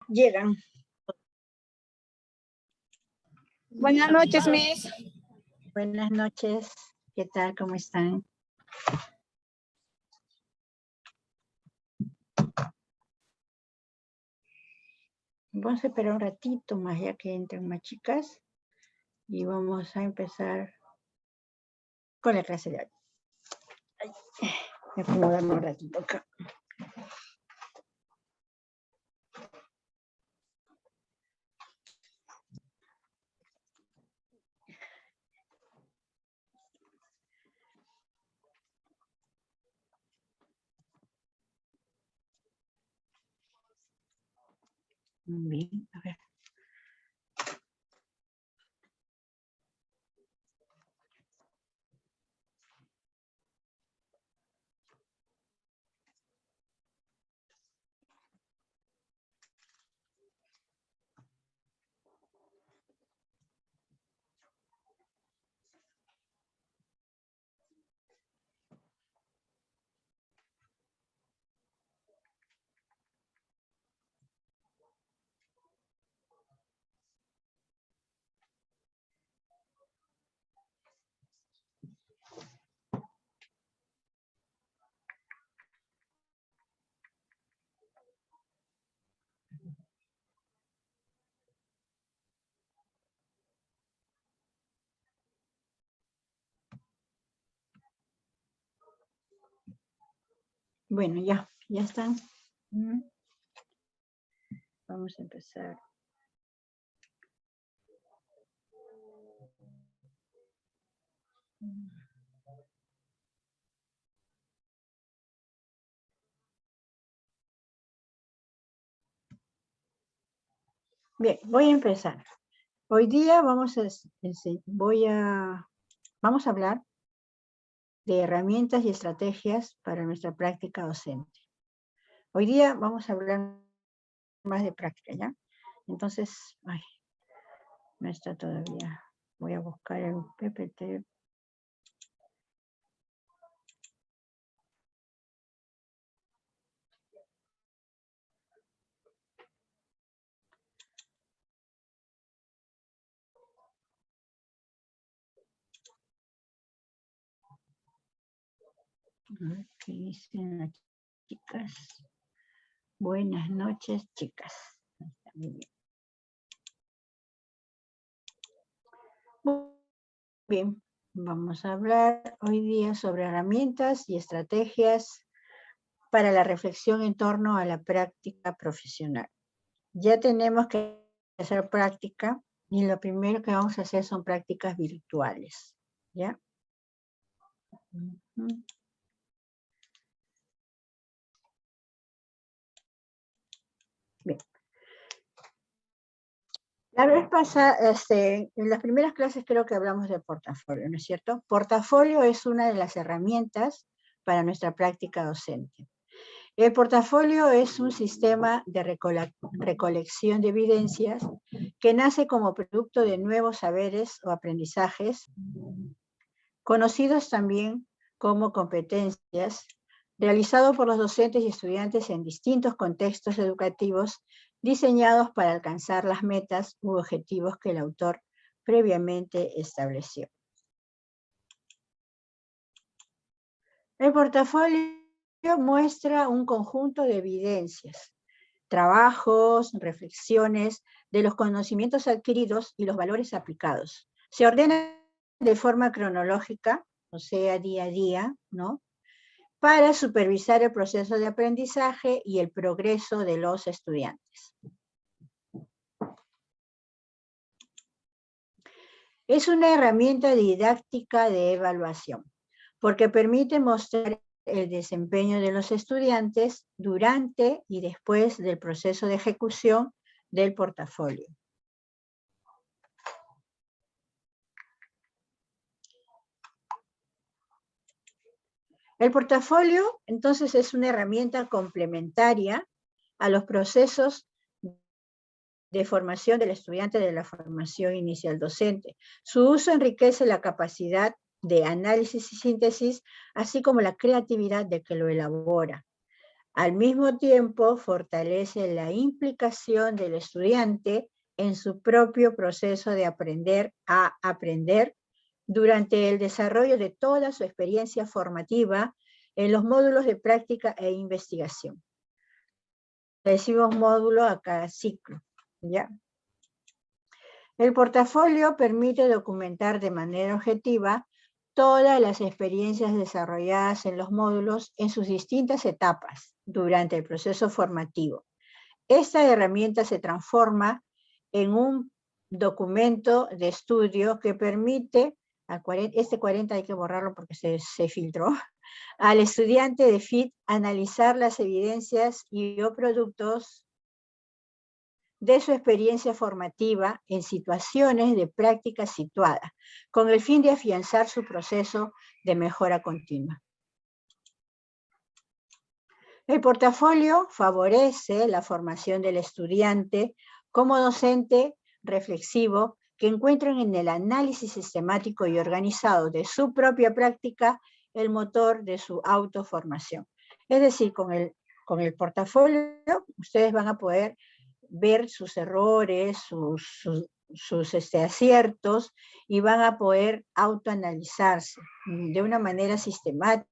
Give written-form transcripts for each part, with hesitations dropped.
Llegan. Buenas noches, Miss. Buenas noches. ¿Qué tal? ¿Cómo están? Vamos a esperar un ratito más ya que entren más chicas y vamos a empezar con la clase de hoy. Ay, me acomodo un ratito acá. Bien, a ver. Bueno, ya están. Vamos a empezar. Bien, voy a empezar. Hoy día vamos a hablar de herramientas y estrategias para nuestra práctica docente. Hoy día vamos a hablar más de práctica, ¿ya? Entonces, no está todavía. Voy a buscar el PPT. ¿Qué dicen las chicas? Buenas noches, chicas. Muy bien. Muy bien, vamos a hablar hoy día sobre herramientas y estrategias para la reflexión en torno a la práctica profesional. Ya tenemos que hacer práctica y lo primero que vamos a hacer son prácticas virtuales, ¿ya? Bien. La vez pasada, en las primeras clases creo que hablamos de portafolio, ¿no es cierto? Portafolio es una de las herramientas para nuestra práctica docente. El portafolio es un sistema de recolección de evidencias que nace como producto de nuevos saberes o aprendizajes, conocidos también como competencias, realizado por los docentes y estudiantes en distintos contextos educativos diseñados para alcanzar las metas u objetivos que el autor previamente estableció. El portafolio muestra un conjunto de evidencias, trabajos, reflexiones de los conocimientos adquiridos y los valores aplicados. Se ordena de forma cronológica, o sea, día a día, ¿no? Para supervisar el proceso de aprendizaje y el progreso de los estudiantes. Es una herramienta didáctica de evaluación, porque permite mostrar el desempeño de los estudiantes durante y después del proceso de ejecución del portafolio. El portafolio, entonces, es una herramienta complementaria a los procesos de formación del estudiante de la formación inicial docente. Su uso enriquece la capacidad de análisis y síntesis, así como la creatividad de que lo elabora. Al mismo tiempo, fortalece la implicación del estudiante en su propio proceso de aprender a aprender durante el desarrollo de toda su experiencia formativa en los módulos de práctica e investigación. Le decimos módulo a cada ciclo, ¿ya? El portafolio permite documentar de manera objetiva todas las experiencias desarrolladas en los módulos en sus distintas etapas durante el proceso formativo. Esta herramienta se transforma en un documento de estudio que permite, este 40 hay que borrarlo porque se filtró, al estudiante de FIT analizar las evidencias y o productos de su experiencia formativa en situaciones de práctica situada, con el fin de afianzar su proceso de mejora continua. El portafolio favorece la formación del estudiante como docente reflexivo que encuentran en el análisis sistemático y organizado de su propia práctica el motor de su autoformación. Es decir, con el portafolio ustedes van a poder ver sus errores, sus aciertos, y van a poder autoanalizarse de una manera sistemática,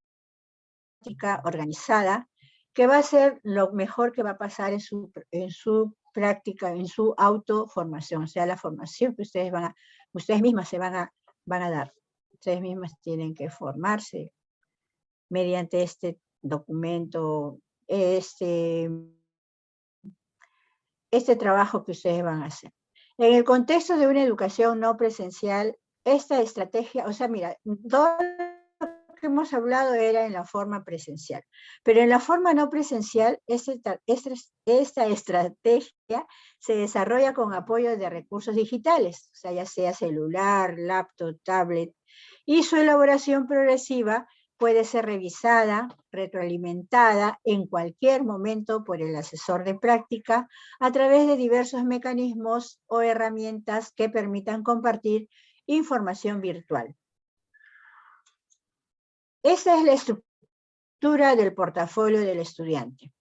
organizada, que va a ser lo mejor que va a pasar en su práctica, en su autoformación, o sea, la formación que ustedes mismas se van a dar. Ustedes mismas tienen que formarse mediante este documento, este trabajo que ustedes van a hacer. En el contexto de una educación no presencial, esta estrategia, o sea, mira, todo lo que hemos hablado era en la forma presencial, pero en la forma no presencial, esta estrategia se desarrolla con apoyo de recursos digitales, o sea, ya sea celular, laptop, tablet, y su elaboración progresiva puede ser revisada, retroalimentada en cualquier momento por el asesor de práctica a través de diversos mecanismos o herramientas que permitan compartir información virtual. Esa es la estructura del portafolio del estudiante.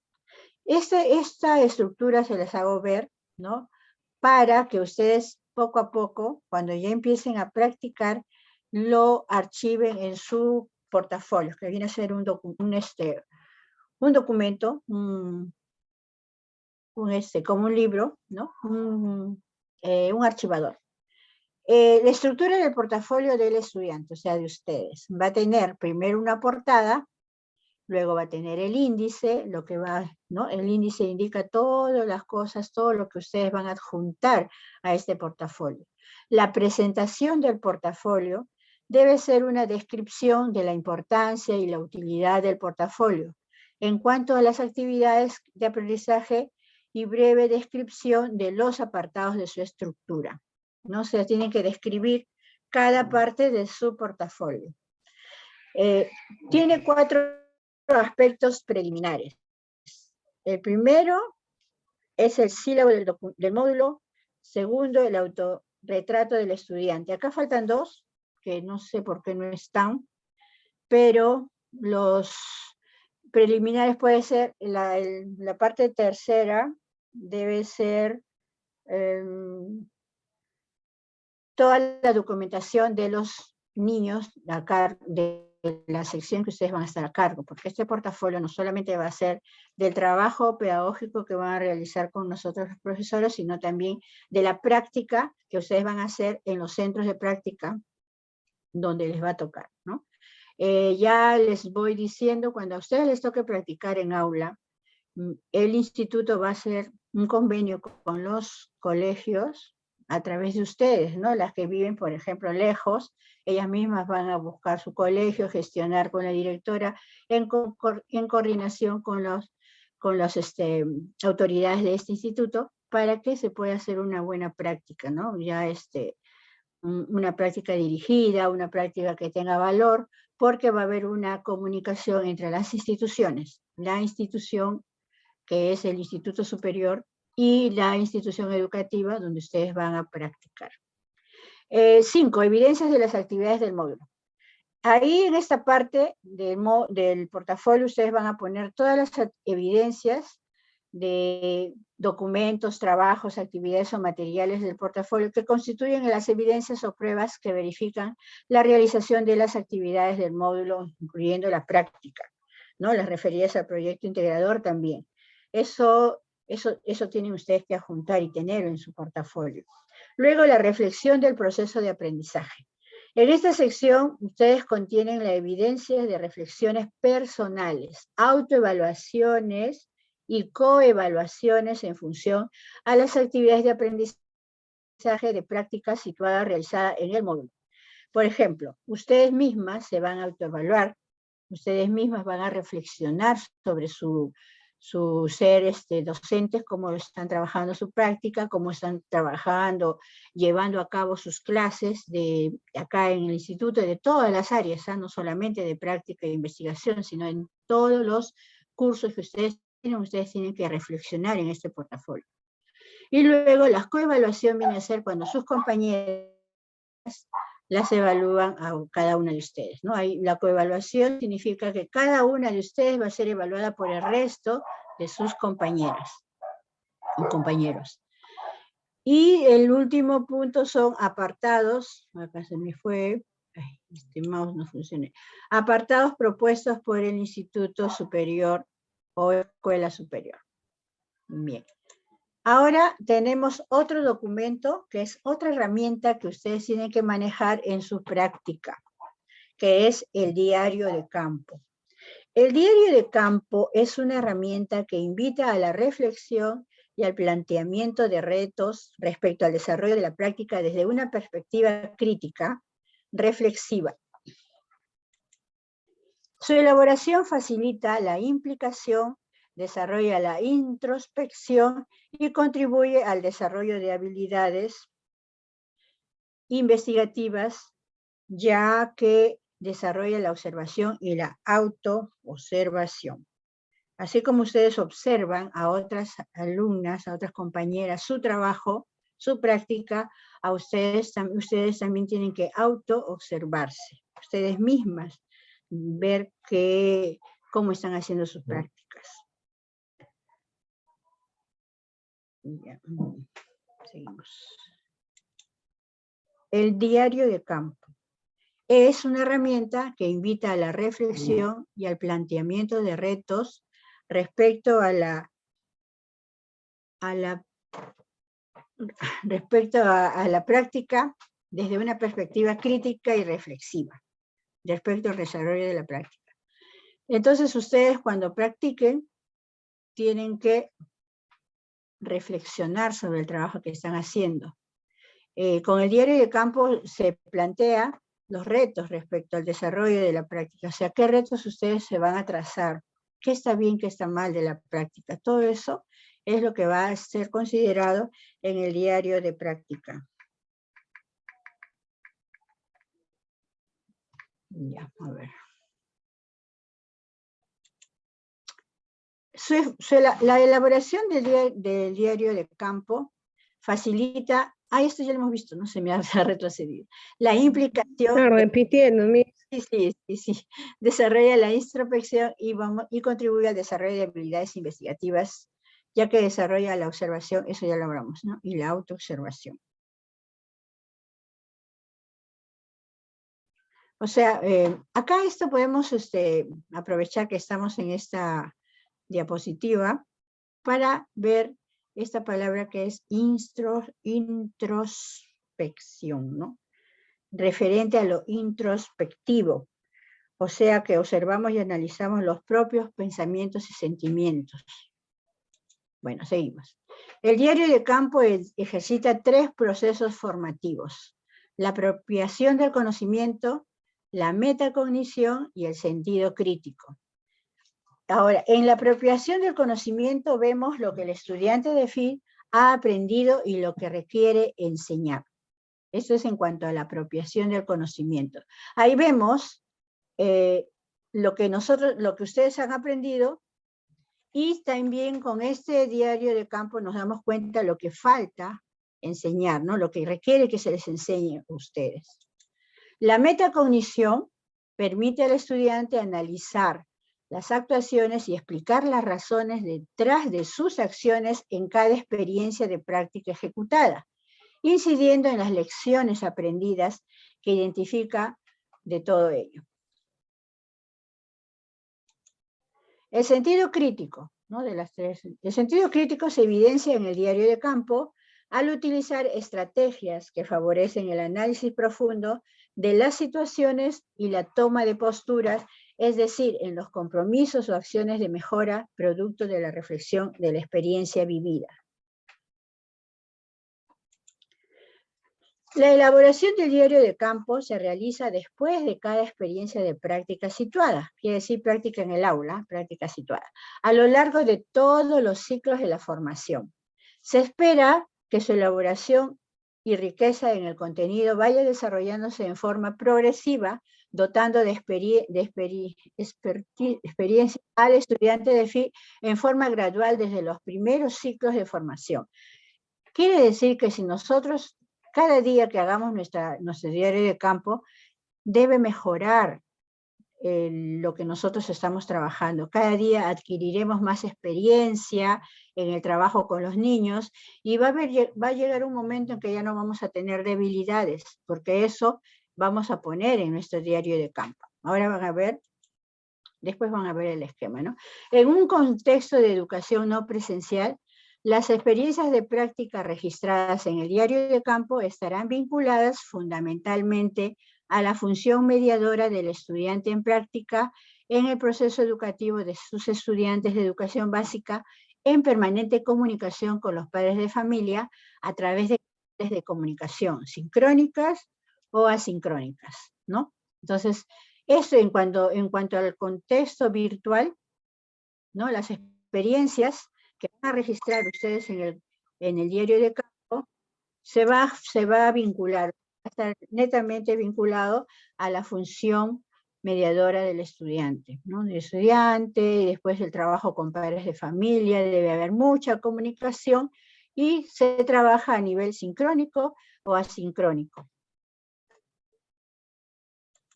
Esta estructura se las hago ver, ¿no? Para que ustedes poco a poco, cuando ya empiecen a practicar, lo archiven en su portafolio, que viene a ser un documento, como un libro, ¿no? Un archivador. La estructura del portafolio del estudiante, o sea, de ustedes, va a tener primero una portada, luego va a tener el índice, ¿no? El índice indica todas las cosas, todo lo que ustedes van a adjuntar a este portafolio. La presentación del portafolio debe ser una descripción de la importancia y la utilidad del portafolio en cuanto a las actividades de aprendizaje y breve descripción de los apartados de su estructura, ¿no? O sea, tienen que describir cada parte de su portafolio. Tiene 4 aspectos preliminares. El primero es el sílabo del módulo. Segundo, el autorretrato del estudiante. Acá faltan 2, que no sé por qué no están, pero los preliminares puede ser, la parte tercera debe ser toda la documentación de los niños acá de la sección que ustedes van a estar a cargo, porque este portafolio no solamente va a ser del trabajo pedagógico que van a realizar con nosotros los profesores, sino también de la práctica que ustedes van a hacer en los centros de práctica donde les va a tocar, ¿no? Ya les voy diciendo, cuando a ustedes les toque practicar en aula, el instituto va a hacer un convenio con los colegios a través de ustedes, ¿no? Las que viven, por ejemplo, lejos, ellas mismas van a buscar su colegio, gestionar con la directora en coordinación con las autoridades de este instituto para que se pueda hacer una buena práctica, ¿no? Ya una práctica dirigida, una práctica que tenga valor, porque va a haber una comunicación entre las instituciones, la institución que es el Instituto Superior, y la institución educativa donde ustedes van a practicar. 5, evidencias de las actividades del módulo. Ahí en esta parte del portafolio ustedes van a poner todas las evidencias de documentos, trabajos, actividades o materiales del portafolio que constituyen las evidencias o pruebas que verifican la realización de las actividades del módulo, incluyendo la práctica, ¿no? Las referidas al proyecto integrador también. Eso tienen ustedes que adjuntar y tenerlo en su portafolio. Luego, la reflexión del proceso de aprendizaje. En esta sección, ustedes contienen la evidencia de reflexiones personales, autoevaluaciones y coevaluaciones en función a las actividades de aprendizaje de práctica situadas realizadas en el módulo. Por ejemplo, ustedes mismas se van a autoevaluar, ustedes mismas van a reflexionar sobre su ser docentes, cómo están trabajando su práctica, cómo están trabajando, llevando a cabo sus clases de acá en el instituto, de todas las áreas, no solamente de práctica e investigación, sino en todos los cursos que ustedes tienen que reflexionar en este portafolio. Y luego la coevaluación viene a ser cuando sus compañeras las evalúan a cada una de ustedes, ¿no? Ahí la coevaluación significa que cada una de ustedes va a ser evaluada por el resto de sus compañeras y compañeros. Y el último punto son apartados, acá se me fue, este mouse no funciona, apartados propuestos por el Instituto Superior o Escuela Superior. Bien. Ahora tenemos otro documento, que es otra herramienta que ustedes tienen que manejar en su práctica, que es el diario de campo. El diario de campo es una herramienta que invita a la reflexión y al planteamiento de retos respecto al desarrollo de la práctica desde una perspectiva crítica, reflexiva. Su elaboración facilita la implicación, desarrolla la introspección y contribuye al desarrollo de habilidades investigativas, ya que desarrolla la observación y la autoobservación. Así como ustedes observan a otras alumnas, a otras compañeras, su trabajo, su práctica, a ustedes también tienen que autoobservarse, ustedes mismas, ver cómo están haciendo sus prácticas. Ya, seguimos. El diario de campo es una herramienta que invita a la reflexión y al planteamiento de retos respecto a la práctica desde una perspectiva crítica y reflexiva respecto al desarrollo de la práctica. Entonces ustedes cuando practiquen tienen que reflexionar sobre el trabajo que están haciendo. Con el diario de campo se plantea los retos respecto al desarrollo de la práctica, o sea, qué retos ustedes se van a trazar, qué está bien, qué está mal de la práctica. Todo eso es lo que va a ser considerado en el diario de práctica. Ya, a ver. La elaboración del diario de campo facilita, esto ya lo hemos visto, no se me ha retrocedido, la implicación. Repitiendo, Miss. Sí. Desarrolla la introspección y contribuye al desarrollo de habilidades investigativas, ya que desarrolla la observación, eso ya lo hablamos, ¿no? Y la autoobservación. O sea, acá esto podemos aprovechar que estamos en esta diapositiva para ver esta palabra que es introspección, ¿no? Referente a lo introspectivo. O sea que observamos y analizamos los propios pensamientos y sentimientos. Bueno, seguimos. El diario de campo ejercita 3 procesos formativos: la apropiación del conocimiento, la metacognición y el sentido crítico. Ahora, en la apropiación del conocimiento vemos lo que el estudiante de FIL ha aprendido y lo que requiere enseñar. Eso es en cuanto a la apropiación del conocimiento. Ahí vemos lo que ustedes han aprendido, y también con este diario de campo nos damos cuenta de lo que falta enseñar, ¿no? Lo que requiere que se les enseñe a ustedes. La metacognición permite al estudiante analizar las actuaciones y explicar las razones detrás de sus acciones en cada experiencia de práctica ejecutada, incidiendo en las lecciones aprendidas que identifica de todo ello. El sentido crítico, ¿no? El sentido crítico se evidencia en el diario de campo al utilizar estrategias que favorecen el análisis profundo de las situaciones y la toma de posturas, es decir, en los compromisos o acciones de mejora producto de la reflexión de la experiencia vivida. La elaboración del diario de campo se realiza después de cada experiencia de práctica situada, quiere decir práctica en el aula, práctica situada, a lo largo de todos los ciclos de la formación. Se espera que su elaboración y riqueza en el contenido vaya desarrollándose en forma progresiva, dotando de experiencia al estudiante en forma gradual desde los primeros ciclos de formación. Quiere decir que si nosotros cada día que hagamos nuestro diario de campo, debe mejorar lo que nosotros estamos trabajando. Cada día adquiriremos más experiencia en el trabajo con los niños y va a llegar un momento en que ya no vamos a tener debilidades, porque eso vamos a poner en nuestro diario de campo. Ahora van a ver, después van a ver el esquema, ¿no? En un contexto de educación no presencial, las experiencias de práctica registradas en el diario de campo estarán vinculadas fundamentalmente a la función mediadora del estudiante en práctica en el proceso educativo de sus estudiantes de educación básica en permanente comunicación con los padres de familia a través de canales de comunicación sincrónicas o asincrónicas, ¿no? Entonces, eso en cuanto al contexto virtual, ¿no? Las experiencias que van a registrar ustedes en el diario de campo, se va a vincular, va a estar netamente vinculado a la función mediadora del estudiante, ¿no? Del estudiante, y después el trabajo con padres de familia, debe haber mucha comunicación, y se trabaja a nivel sincrónico o asincrónico.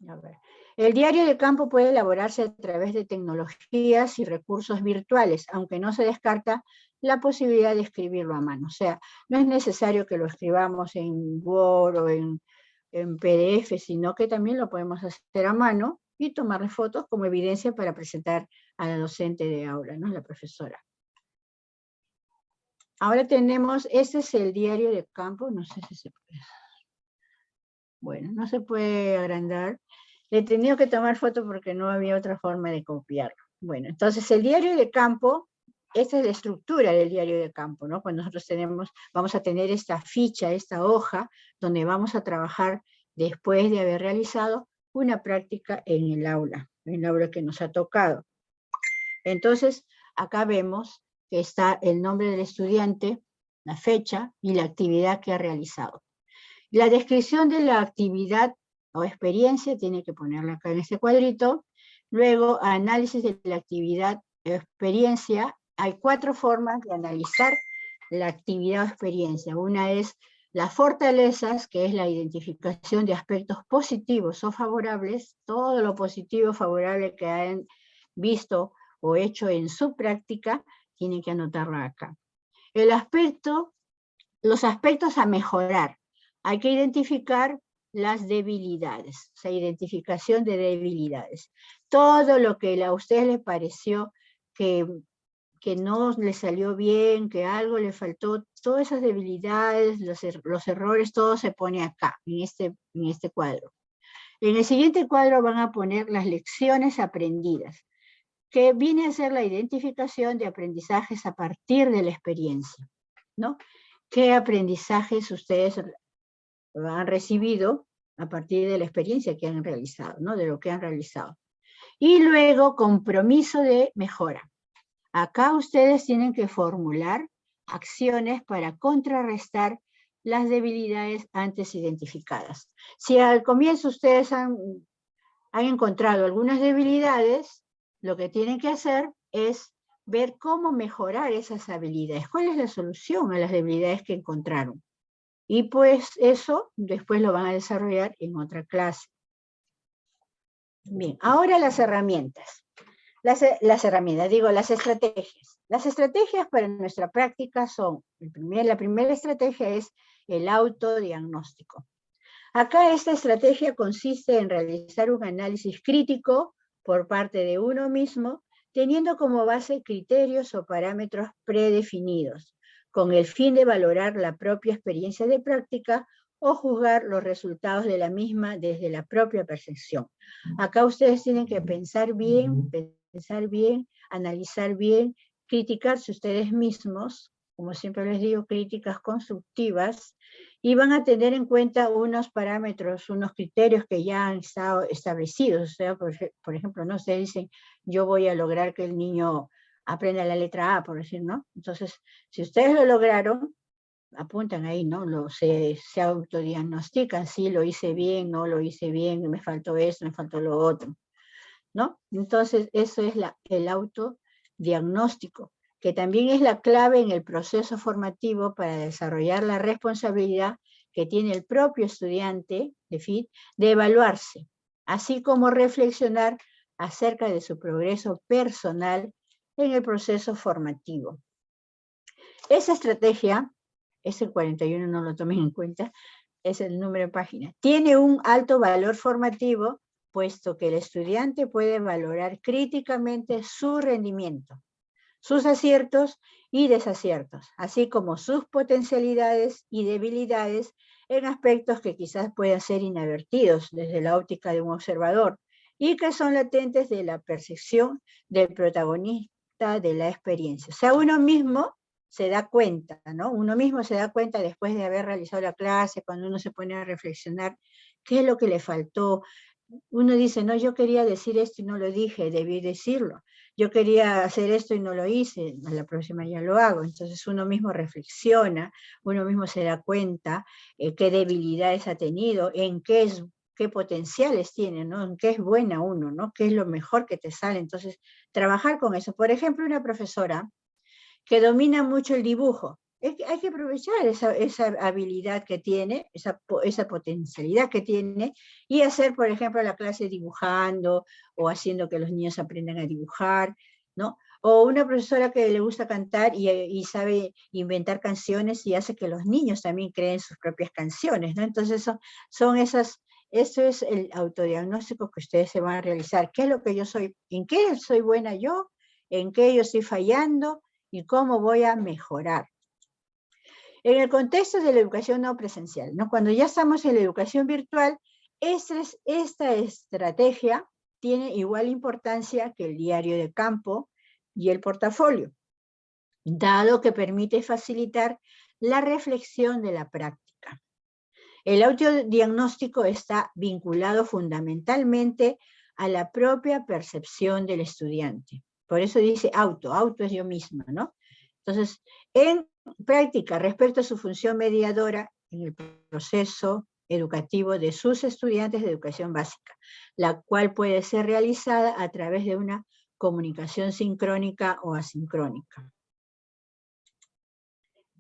A ver. El diario de campo puede elaborarse a través de tecnologías y recursos virtuales, aunque no se descarta la posibilidad de escribirlo a mano. O sea, no es necesario que lo escribamos en Word o en PDF, sino que también lo podemos hacer a mano y tomarle fotos como evidencia para presentar a la docente de aula, ¿no? La profesora. Ahora tenemos, este es el diario de campo, no sé si se puede. Bueno, no se puede agrandar. Le he tenido que tomar foto porque no había otra forma de copiarlo. Bueno, entonces el diario de campo, esta es la estructura del diario de campo, ¿no? Cuando nosotros vamos a tener esta ficha, esta hoja, donde vamos a trabajar después de haber realizado una práctica en el aula que nos ha tocado. Entonces, acá vemos que está el nombre del estudiante, la fecha y la actividad que ha realizado. La descripción de la actividad o experiencia tiene que ponerla acá en este cuadrito. Luego, análisis de la actividad o experiencia. Hay 4 formas de analizar la actividad o experiencia. Una es las fortalezas, que es la identificación de aspectos positivos o favorables, todo lo positivo o favorable que hayan visto o hecho en su práctica, tienen que anotarlo acá. Los aspectos a mejorar. Hay que identificar las debilidades, o sea, identificación de debilidades. Todo lo que a usted le pareció que no le salió bien, que algo le faltó, todas esas debilidades, los errores, todo se pone acá, en este cuadro. En el siguiente cuadro van a poner las lecciones aprendidas, que viene a ser la identificación de aprendizajes a partir de la experiencia, ¿no? ¿Qué aprendizajes ustedes han recibido a partir de la experiencia que han realizado, ¿no? De lo que han realizado? Y luego, compromiso de mejora. Acá ustedes tienen que formular acciones para contrarrestar las debilidades antes identificadas. Si al comienzo ustedes han encontrado algunas debilidades, lo que tienen que hacer es ver cómo mejorar esas habilidades. ¿Cuál es la solución a las debilidades que encontraron? Y pues eso después lo van a desarrollar en otra clase. Bien, ahora las herramientas. Las herramientas, digo, las estrategias. Las estrategias para nuestra práctica son, la primera estrategia es el autodiagnóstico. Acá esta estrategia consiste en realizar un análisis crítico por parte de uno mismo, teniendo como base criterios o parámetros predefinidos, con el fin de valorar la propia experiencia de práctica o juzgar los resultados de la misma desde la propia percepción. Acá ustedes tienen que pensar bien, analizar bien, criticarse ustedes mismos, como siempre les digo, críticas constructivas, y van a tener en cuenta unos parámetros, unos criterios que ya han estado establecidos. O sea, por ejemplo, no se dicen, yo voy a lograr que el niño aprenda la letra A, por decir, ¿no? Entonces, si ustedes lo lograron, apuntan ahí, ¿no? Se autodiagnostican, sí, lo hice bien, no lo hice bien, me faltó eso, me faltó lo otro, ¿no? Entonces, eso es el autodiagnóstico, que también es la clave en el proceso formativo para desarrollar la responsabilidad que tiene el propio estudiante de FIT de evaluarse, así como reflexionar acerca de su progreso personal en el proceso formativo. Esa estrategia, ese 41 no lo tomen en cuenta, es el número de página, tiene un alto valor formativo, puesto que el estudiante puede valorar críticamente su rendimiento, sus aciertos y desaciertos, así como sus potencialidades y debilidades en aspectos que quizás puedan ser inadvertidos desde la óptica de un observador y que son latentes de la percepción del protagonista de la experiencia. O sea, uno mismo se da cuenta, ¿no? Uno mismo se da cuenta después de haber realizado la clase, cuando uno se pone a reflexionar qué es lo que le faltó. Uno dice, no, yo quería decir esto y no lo dije, debí decirlo. Yo quería hacer esto y no lo hice, a la próxima ya lo hago. Entonces uno mismo reflexiona, uno mismo se da cuenta qué debilidades ha tenido, qué potenciales tiene, ¿no? En qué es buena uno, ¿no? Qué es lo mejor que te sale. Entonces, trabajar con eso. Por ejemplo, una profesora que domina mucho el dibujo. Hay que aprovechar esa habilidad que tiene, esa potencialidad que tiene, y hacer, por ejemplo, la clase dibujando o haciendo que los niños aprendan a dibujar, ¿no? O una profesora que le gusta cantar y sabe inventar canciones y hace que los niños también creen sus propias canciones, ¿no? Entonces eso es el autodiagnóstico que ustedes se van a realizar. ¿Qué es lo que yo soy? ¿En qué soy buena yo? ¿En qué yo estoy fallando? ¿Y cómo voy a mejorar? En el contexto de la educación no presencial, ¿no? Cuando ya estamos en la educación virtual, esta estrategia tiene igual importancia que el diario de campo y el portafolio, dado que permite facilitar la reflexión de la práctica. El autodiagnóstico está vinculado fundamentalmente a la propia percepción del estudiante. Por eso dice auto es yo misma, ¿no? Entonces, en práctica, respecto a su función mediadora en el proceso educativo de sus estudiantes de educación básica, la cual puede ser realizada a través de una comunicación sincrónica o asincrónica.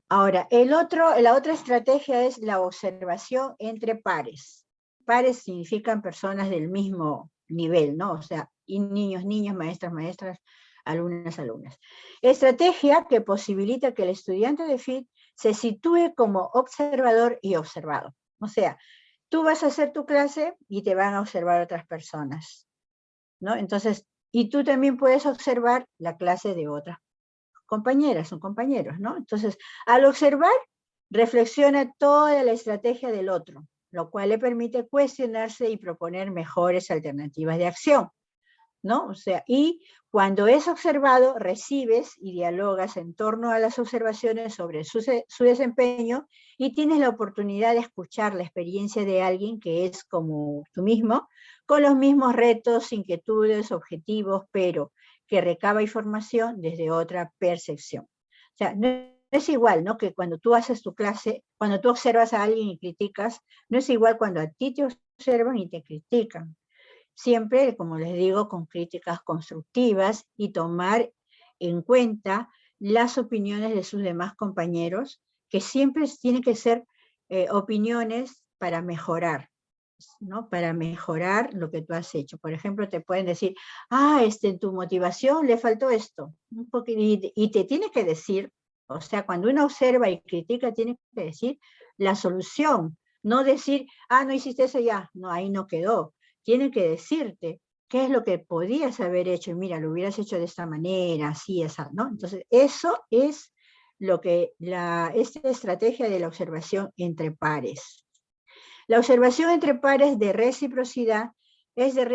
Ahora, la otra estrategia es la observación entre pares. Pares significan personas del mismo nivel, ¿no? O sea, niños, niñas, maestras, maestras, alumnas, alumnas. Estrategia que posibilita que el estudiante de FIT se sitúe como observador y observado. O sea, tú vas a hacer tu clase y te van a observar otras personas, ¿no? Entonces, y tú también puedes observar la clase de otras compañeras, son compañeros, ¿no? Entonces, al observar, reflexiona toda la estrategia del otro, lo cual le permite cuestionarse y proponer mejores alternativas de acción, ¿no? O sea, y cuando es observado, recibes y dialogas en torno a las observaciones sobre su desempeño y tienes la oportunidad de escuchar la experiencia de alguien que es como tú mismo, con los mismos retos, inquietudes, objetivos, pero que recaba información desde otra percepción. O sea, no es igual, ¿no? Que cuando tú haces tu clase, cuando tú observas a alguien y criticas, no es igual cuando a ti te observan y te critican. Siempre, como les digo, con críticas constructivas y tomar en cuenta las opiniones de sus demás compañeros, que siempre tienen que ser opiniones para mejorar, ¿no? Para mejorar lo que tú has hecho. Por ejemplo, te pueden decir, en tu motivación le faltó esto, un poquito, y te tiene que decir, o sea, cuando uno observa y critica, tiene que decir la solución, no decir, no hiciste eso ya, no, ahí no quedó. Tiene que decirte qué es lo que podías haber hecho, y mira, lo hubieras hecho de esta manera, así, esa, ¿no? Entonces, eso es lo que esta estrategia de la observación entre pares. La observación entre pares de reciprocidad es de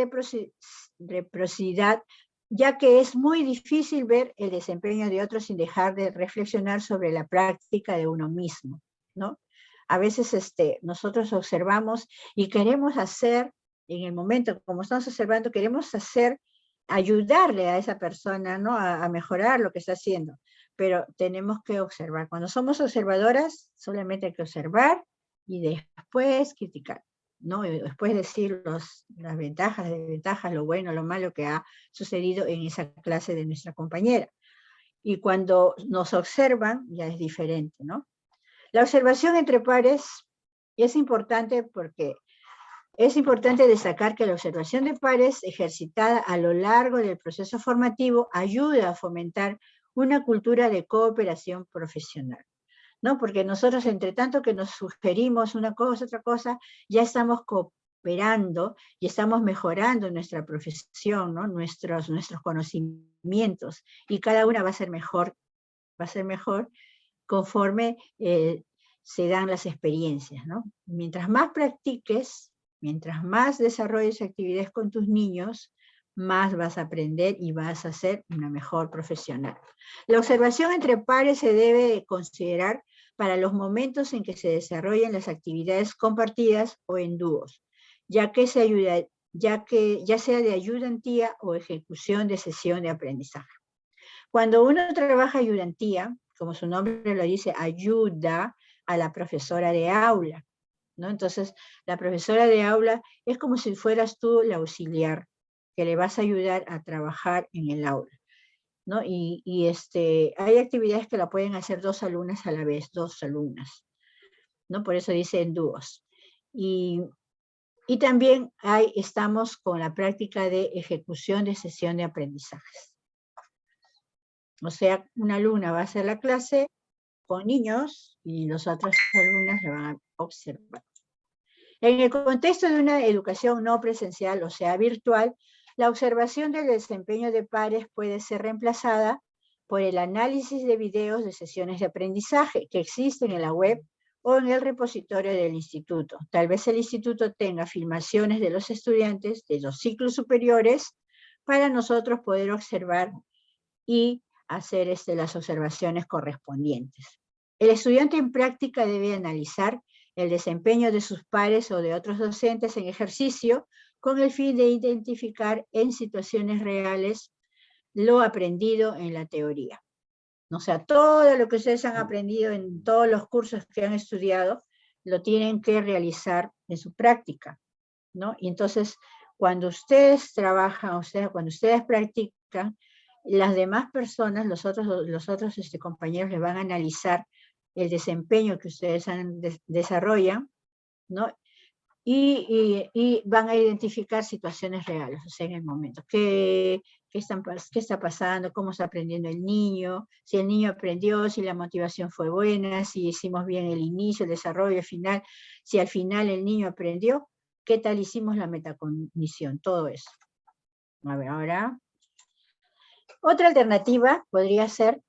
reciprocidad, ya que es muy difícil ver el desempeño de otros sin dejar de reflexionar sobre la práctica de uno mismo, ¿no? A veces nosotros observamos y queremos hacer, en el momento como estamos observando, queremos ayudarle a esa persona, ¿no? A mejorar lo que está haciendo, pero tenemos que observar. Cuando somos observadoras, solamente hay que observar y después criticar, ¿no? Y después decir las ventajas, desventajas, lo bueno, lo malo que ha sucedido en esa clase de nuestra compañera. Y cuando nos observan, ya es diferente, ¿no? La observación entre pares es importante porque es importante destacar que la observación de pares ejercitada a lo largo del proceso formativo ayuda a fomentar una cultura de cooperación profesional, ¿no? Porque nosotros, entre tanto que nos sugerimos una cosa, otra cosa, ya estamos cooperando y estamos mejorando nuestra profesión, ¿no? Nuestros conocimientos, y cada una va a ser mejor conforme se dan las experiencias, ¿no? Mientras más practiques, mientras más desarrolles actividades con tus niños, más vas a aprender y vas a ser una mejor profesional. La observación entre pares se debe considerar para los momentos en que se desarrollan las actividades compartidas o en dúos, ya sea de ayudantía o ejecución de sesión de aprendizaje. Cuando uno trabaja ayudantía, como su nombre lo dice, ayuda a la profesora de aula, ¿no? Entonces, la profesora de aula es como si fueras tú la auxiliar, que le vas a ayudar a trabajar en el aula, ¿no? Hay actividades que la pueden hacer 2 alumnas a la vez, 2 alumnas, ¿no? Por eso dice en dúos. Y también estamos con la práctica de ejecución de sesión de aprendizajes. O sea, una alumna va a hacer la clase con niños y los otros alumnos la van a observar. En el contexto de una educación no presencial, o sea, virtual, la observación del desempeño de pares puede ser reemplazada por el análisis de videos de sesiones de aprendizaje que existen en la web o en el repositorio del instituto. Tal vez el instituto tenga filmaciones de los estudiantes de los ciclos superiores para nosotros poder observar y hacer las observaciones correspondientes. El estudiante en práctica debe analizar el desempeño de sus pares o de otros docentes en ejercicio con el fin de identificar en situaciones reales lo aprendido en la teoría. O sea, todo lo que ustedes han aprendido en todos los cursos que han estudiado, lo tienen que realizar en su práctica, ¿no? Y entonces, cuando ustedes trabajan, cuando ustedes practican, las demás personas, los otros compañeros les van a analizar el desempeño que ustedes desarrollan, ¿no? Y van a identificar situaciones reales, o sea, en el momento. ¿Qué está pasando? ¿Cómo está aprendiendo el niño? Si el niño aprendió, si la motivación fue buena, si hicimos bien el inicio, el desarrollo, el final, si al final el niño aprendió, ¿qué tal hicimos la metacognición? Todo eso. A ver, ahora. Otra alternativa podría ser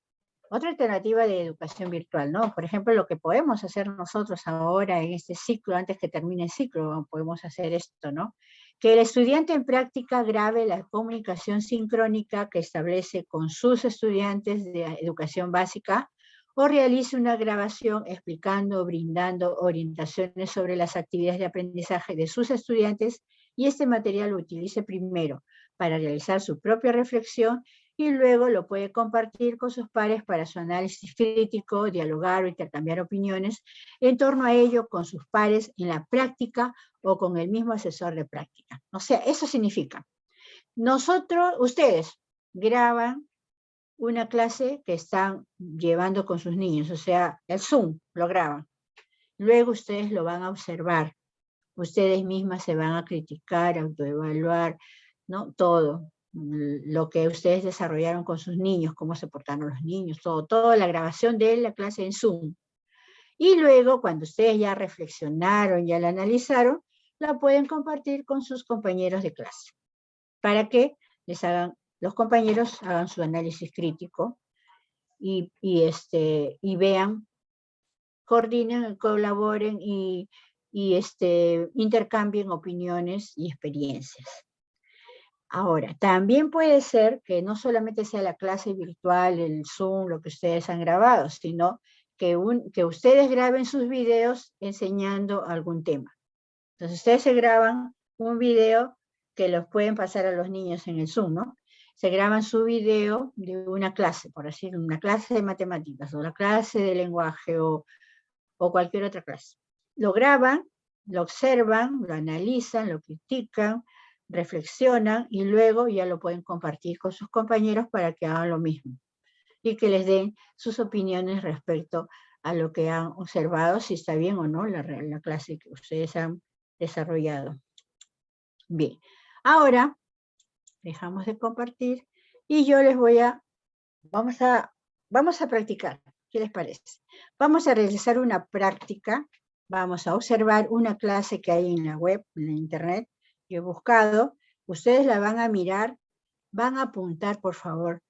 otra alternativa de educación virtual, ¿no? Por ejemplo, lo que podemos hacer nosotros ahora en este ciclo, antes que termine el ciclo, podemos hacer esto, ¿no? Que el estudiante en práctica grabe la comunicación sincrónica que establece con sus estudiantes de educación básica o realice una grabación explicando o brindando orientaciones sobre las actividades de aprendizaje de sus estudiantes y este material lo utilice primero para realizar su propia reflexión y luego lo puede compartir con sus pares para su análisis crítico, dialogar o intercambiar opiniones en torno a ello con sus pares en la práctica o con el mismo asesor de práctica. O sea, eso significa, ustedes graban una clase que están llevando con sus niños, o sea, el Zoom lo graban. Luego ustedes lo van a observar ustedes mismas se van a criticar, autoevaluar, ¿no? Todo, lo que ustedes desarrollaron con sus niños, cómo se portaron los niños, toda la grabación de la clase en Zoom. Y luego, cuando ustedes ya reflexionaron, ya la analizaron, la pueden compartir con sus compañeros de clase, para que los compañeros hagan su análisis crítico y vean, coordinen, colaboren y intercambien opiniones y experiencias. Ahora, también puede ser que no solamente sea la clase virtual, el Zoom, lo que ustedes han grabado, sino que ustedes graben sus videos enseñando algún tema. Entonces, ustedes se graban un video que los pueden pasar a los niños en el Zoom, ¿no? Se graban su video de una clase, por decir, una clase de matemáticas, o la clase de lenguaje, o cualquier otra clase. Lo graban, lo observan, lo analizan, lo critican, reflexionan, y luego ya lo pueden compartir con sus compañeros para que hagan lo mismo, y que les den sus opiniones respecto a lo que han observado, si está bien o no la clase que ustedes han desarrollado. Bien, ahora dejamos de compartir y yo les vamos a practicar. ¿Qué les parece? Vamos a realizar una práctica, vamos a observar una clase que hay en la web, en la internet, que he buscado. Ustedes la van a mirar, van a apuntar, por favor,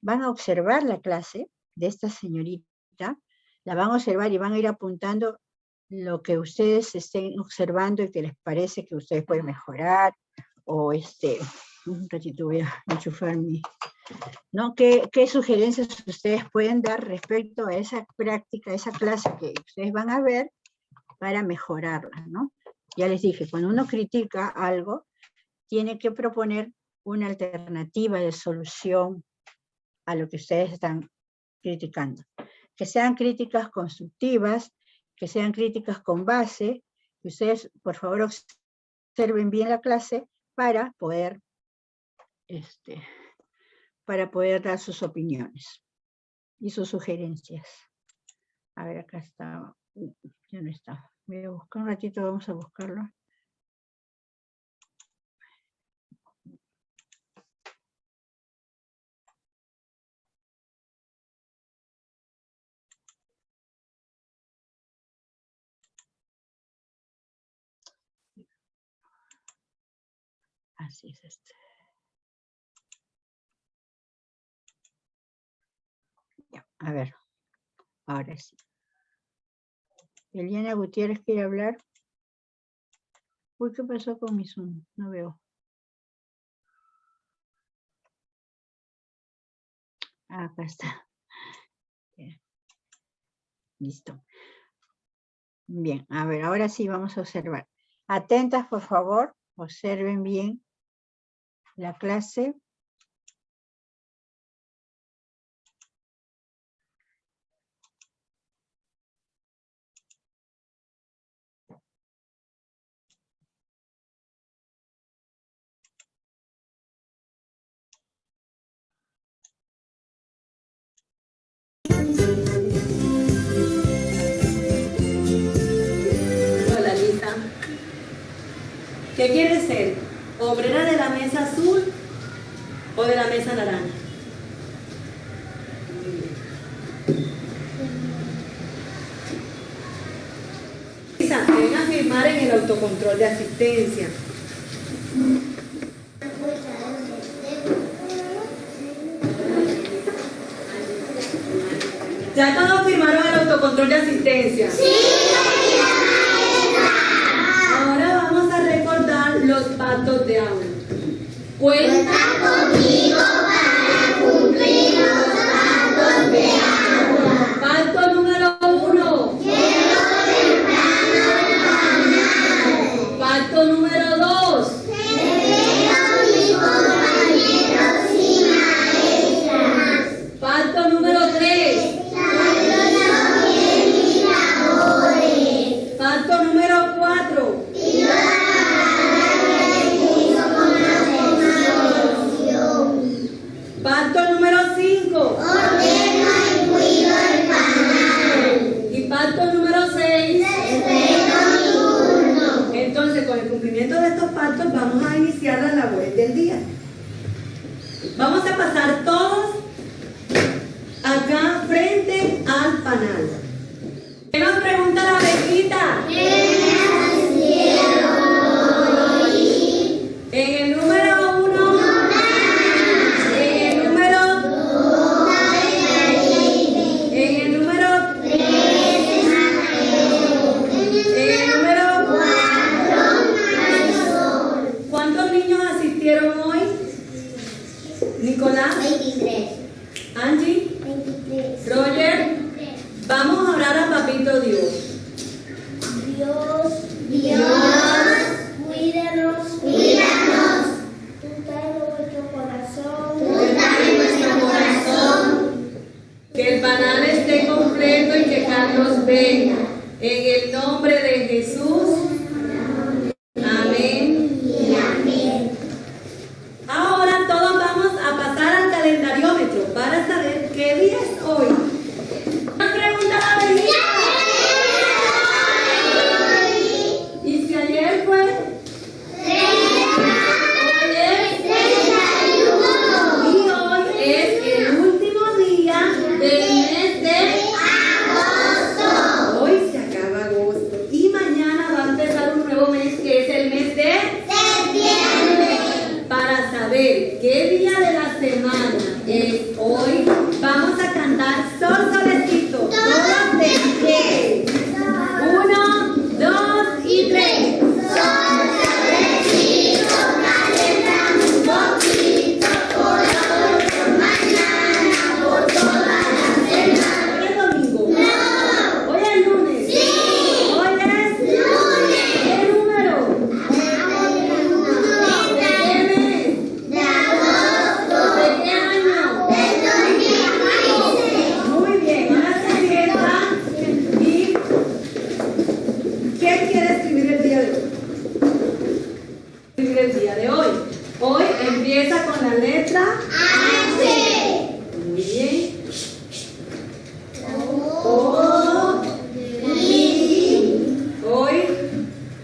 van a observar la clase de esta señorita, la van a observar y van a ir apuntando lo que ustedes estén observando y que les parece que ustedes pueden mejorar, o un ratito voy a enchufar ¿no? ¿Qué sugerencias ustedes pueden dar respecto a esa práctica, a esa clase que ustedes van a ver para mejorarla, ¿no? Ya les dije, cuando uno critica algo, tiene que proponer una alternativa de solución a lo que ustedes están criticando. Que sean críticas constructivas, que sean críticas con base, que ustedes, por favor, observen bien la clase para poder dar sus opiniones y sus sugerencias. A ver, acá está, ya no está. Voy a buscar un ratito, vamos a buscarlo. Así es Ya, a ver, ahora sí. Eliana Gutiérrez quiere hablar. Uy, ¿qué pasó con mi Zoom? No veo. Acá está. Bien. Listo. Bien, a ver, ahora sí vamos a observar. Atentas, por favor, observen bien la clase. Hola, Lisa. ¿Qué quieres ser? ¿Obrera de la mesa azul o de la mesa naranja? Muy bien. Lisa, ven a firmar en el autocontrol de asistencia. ¿Ya todos firmaron el autocontrol de asistencia? ¡Sí! Ahora vamos a recordar los pactos de aula. Cuenta conmigo para cumplir los pactos de aula. Pacto número 1. Llego temprano al canal. Pacto número 2. Respeto mis compañeros y maestras. Pacto número 3. Pacto número 4. Pacto número 5. Ordeno y cuido el canal. Y pacto número 6. Respeto mi turno. Entonces panal. ¿Qué nos pregunta la abejita? En el número 1, en el número 2, en el número 3, en el número 4. ¿Cuántos niños asistieron hoy? Nicolás. 23. Angie. 23. Roger. Vamos a orar a Papito Dios. Dios, cuídanos. Tú estás en nuestro corazón. Que el panal esté completo y que Carlos venga. En el nombre de Jesús. Amén. Y amén. Ahora todos vamos a pasar al calendariómetro para saber qué día es hoy. Nos pregunta la abejita. ¿Y si ayer fue? Hoy es 31. y hoy es el último día del mes de Agosto. hoy se acaba agosto y mañana va a empezar un nuevo mes que es el mes de Septiembre. para saber qué día de la semana es hoy. Vamos a cantar Sol Solecito, todos de pie. 1, 2 y 3. Sol solecito, calentando un poquito, por hoy, por mañana, por toda la semana. Hoy es domingo. No. Hoy es lunes. Sí. Hoy es Lunes. ¿qué número? ¿De qué mes? De agosto. ¿De qué año? Del 2015. Muy bien, ahora se empieza. ¿Y qué quiere escribir el día de hoy? Escribir el día de hoy. Hoy empieza con la letra H. muy bien. O, I. Hoy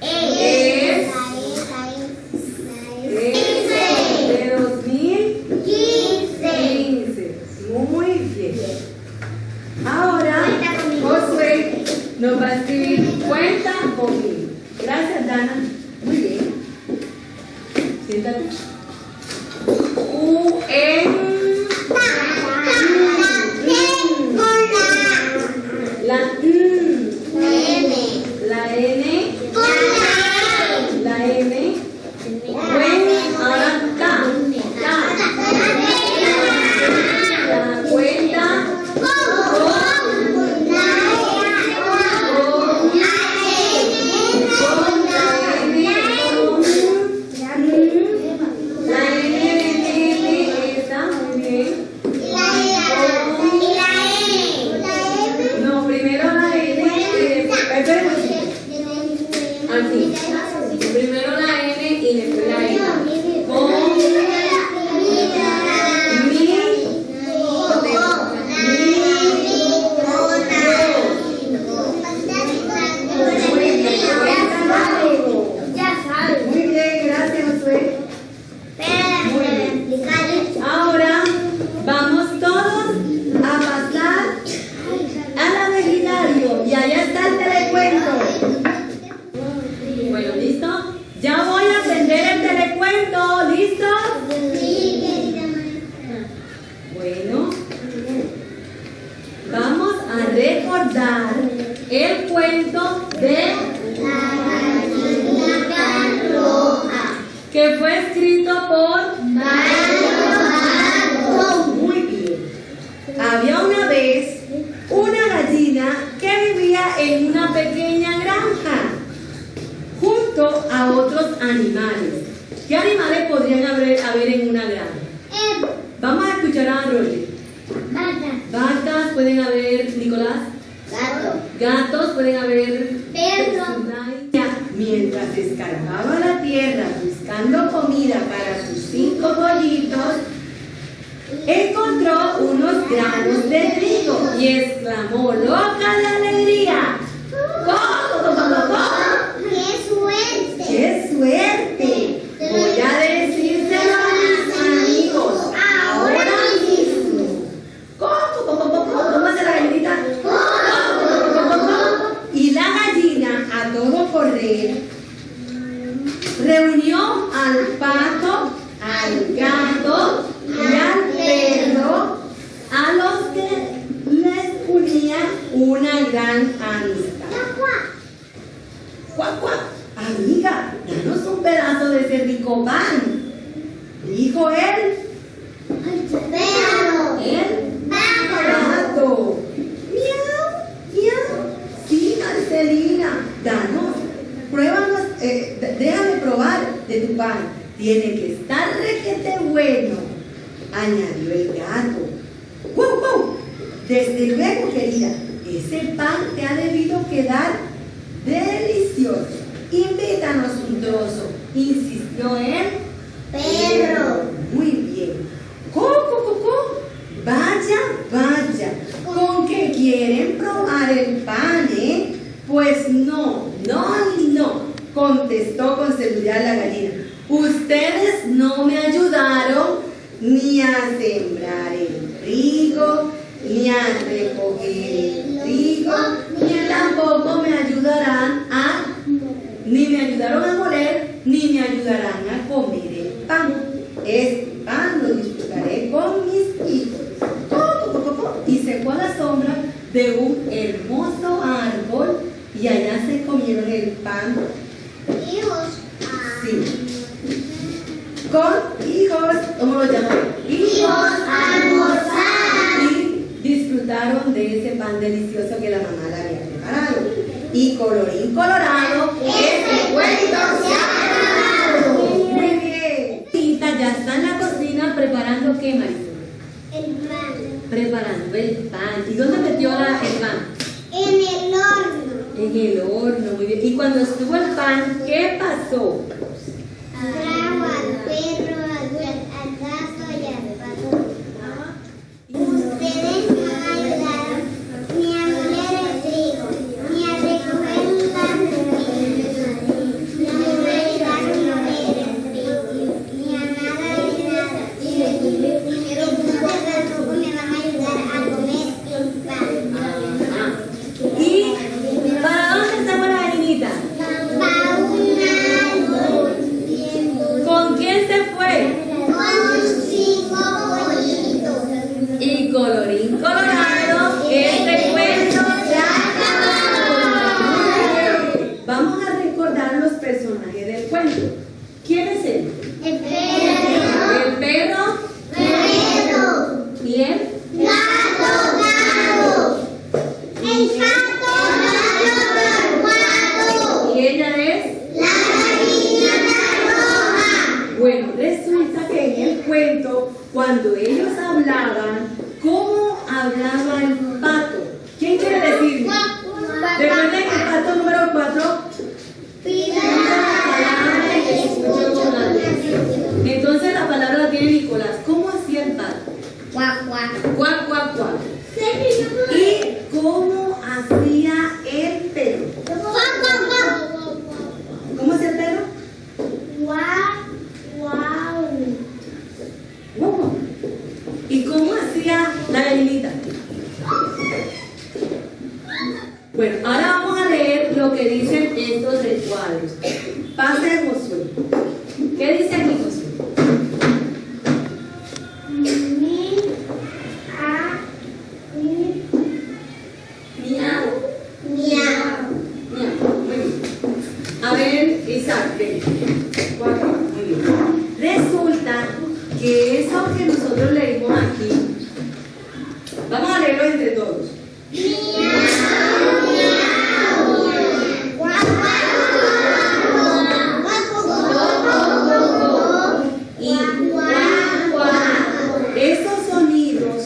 es de 2015. Muy bien. Ahora Josué nos va a escribir cuenta conmigo. Gracias, Dana. Muy bien. Siéntate. La la N, la N. Bueno, ahora K. La cuenta la N de esa, muy bien. No, primero la N y después, así. Primero la N y después la N. Con muy bien, gracias, Josué. Ahora vamos todos a pasar al abecedario y allá está el telecuento. Bueno, ¿listo? Ya voy a aprender el telecuento, ¿listo? Bueno, vamos a recordar el cuento de que fue escrito por muy bien. Había una vez una gallina que vivía en una pequeña granja junto a otros animales. ¿Qué animales podrían haber en una granja? Vamos a escuchar a Roger. Vacas, pueden haber, Nicolás. Gatos, pueden haber. Mientras escarbaba la tierra buscando comida para sus 5 pollitos, encontró unos granos de trigo y exclamó loca de alegría. ¡Qué suerte! Voy a decírselo a mis amigos ahora mismo. ¿Cómo hace la gallinita? una gran amistad. ¡Cuac, cuac! Amiga, danos un pedazo de ese rico pan. Dijo él. Perro. El Pájaro. gato. Miau, miau. Sí, Marcelina, danos. Pruébanos, déjame probar de tu pan. Tiene que estar requete bueno, añadió el gato. ¡Wow, wow! Desde luego, querida, ese pan te ha debido quedar delicioso. Invítanos un trozo, insistió el Perro. Muy bien. ¡Co! Vaya, vaya. ¿Con qué quieren probar el pan, Pues no, contestó con seguridad la gallina. Ustedes no me ayudaron ni a sembrar el trigo, ni a recoger el trigo, ni tampoco me ayudarán ni me ayudaron a moler, ni me ayudarán a comer el pan. Este pan lo disfrutaré con mis hijos. Y se fue a la sombra de un hermoso árbol y allá se comieron el pan. Hijos. Sí. Con hijos, ¿cómo lo llaman? Hijos almorzar. Y disfrutaron de ese pan delicioso que la mamá le había preparado. Y colorín colorado, este cuento se ha acabado. Muy bien. Tita ya está en la cocina preparando ¿qué, Marisol? El pan. Preparando el pan. ¿Y dónde metió el pan? En el horno. En el horno, muy bien. Y cuando estuvo el pan, ¿qué pasó? Trajo al perro, al gato y al pato. Ustedes no ayudaron ni a moler el trigo, ni a recoger las espigas, ni me ayudaron a moler el trigo, ni a nada de nada. Pero ustedes tampoco me van a ayudar a comer el pan. ¿Y para dónde estaba la gallinita? Pa' un árbol. ¿Con quién se fue? Con 5 pollitos. Y colorín colorado, este cuento se ha acabado. Vamos a recordar los personajes del cuento. ¿Quién es él? El perro. El perro. Perro. ¿Y él? Gato. El pato. Gato. ¿Y ella es? La gallina roja. Bueno, resulta que en el cuento, cuando ellos hablaban, ¿cómo hablaba el pato? ¿Quién quiere decirme? Recuerden el pato número 4. Entonces la palabra la tiene Nicolás. ¿Cómo hacía el pato? Cuac, cuac. Cuac, cuac, cuac. ¿Y cómo hacía el perro? ¿Cómo hacía el perro? Guau. ¿Y cómo hacía la gallinita? Bueno, ahora vamos a leer lo que dicen estos recuadros. Pase, Josué. ¿Qué dice aquí, Josué? Miau. Miau. Muy bien. A ver, Isaac, ven. Muy bien. Resulta que eso que nosotros leímos aquí, vamos a leerlo entre todos. Y esos sonidos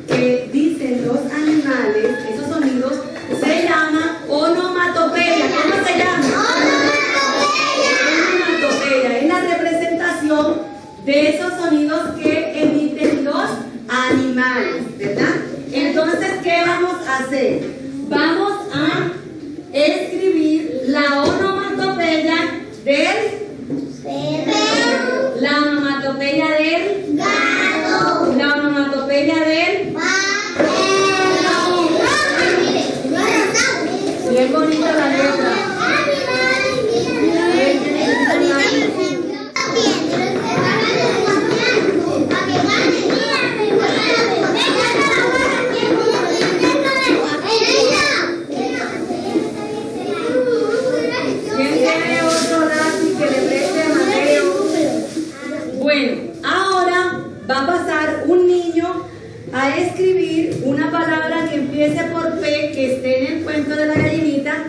que dicen los animales, esos sonidos se llaman onomatopeya. ¿Cómo se llama? Onomatopeya. Es la representación de esos sonidos que emiten los animales, ¿verdad? Entonces, ¿qué vamos a hacer? Vamos a escribir la onomatopeya del la onomatopeya del Gato. la onomatopeya del bien bonita la letra. Mira, empiece por P, que esté en el cuento de la gallinita,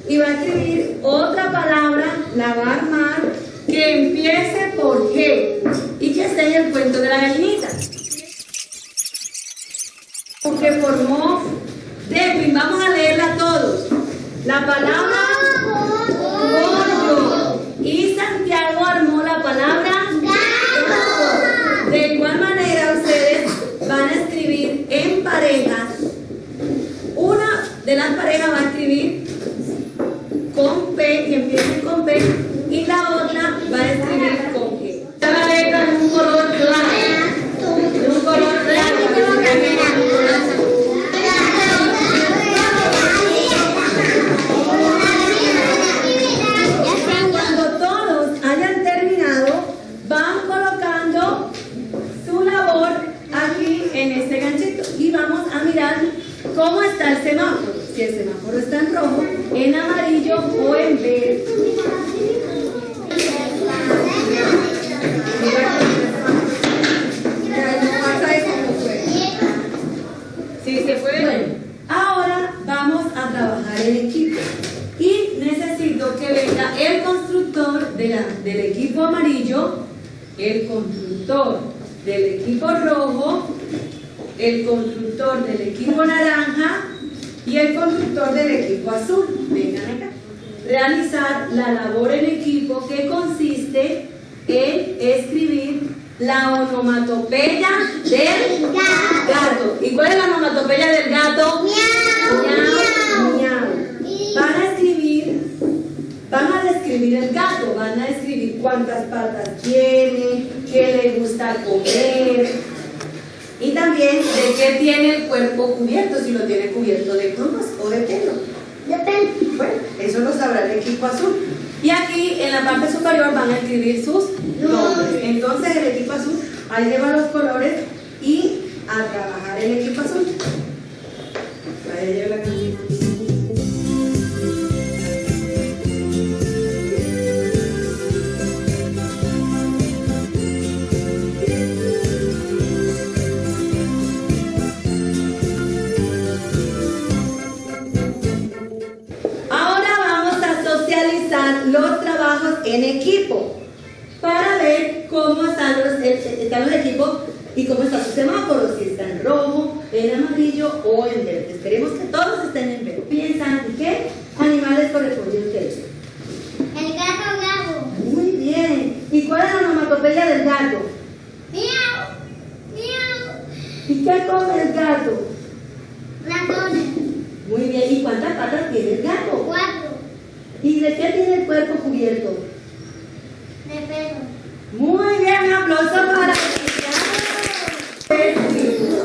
y va a escribir otra palabra, la va a armar, que empiece por G y que esté en el cuento de la gallinita. Que formó Devin, vamos a leerla todos. La palabra pollo. Y Santiago armó la palabra gato. De igual manera ustedes van a escribir en parejas. Una de las parejas va a escribir con P, que empiece con P, y la otra va a escribir con G. Esta letra es un color claro. Es un color claro. Cuando todos hayan terminado, van colocando su labor aquí en este ganchito y vamos a mirar cómo está el semáforo. Si el semáforo está en rojo, en amarillo o en verde. Sí, se puede. Bueno, ahora vamos a trabajar en equipo. Y necesito que venga el constructor del equipo amarillo, el constructor del equipo rojo, el constructor del equipo naranja y el constructor del equipo azul. Vengan acá. Realizar la labor en equipo que consiste en escribir la onomatopeya del gato. ¿Y cuál es la onomatopeya del gato? Miau. Miau, miau. Van a describir el gato, van a describir cuántas patas tiene, qué le gusta comer y también de qué tiene el cuerpo cubierto, si lo tiene cubierto de plumas o de pelo. Bueno, eso lo sabrá el equipo azul. Y aquí en la parte superior van a escribir sus nombres. Entonces el equipo azul ahí lleva los colores y a trabajar el equipo azul. Ahí lleva la canción. Los trabajos en equipo para ver cómo están los equipos y cómo está su semáforo, si está en rojo, en amarillo o en verde. Esperemos que todos estén en verde. ¿Piensan qué animales corresponden a ustedes? El gato. Muy bien. ¿Y cuál es la onomatopeya del gato? Miau. Miau. ¿Y qué come el gato? Ratones. Muy bien. ¿Y cuántas patas tiene el gato? 4. ¿Y de qué tiene el cuerpo cubierto? De pelo. Muy bien, un aplauso para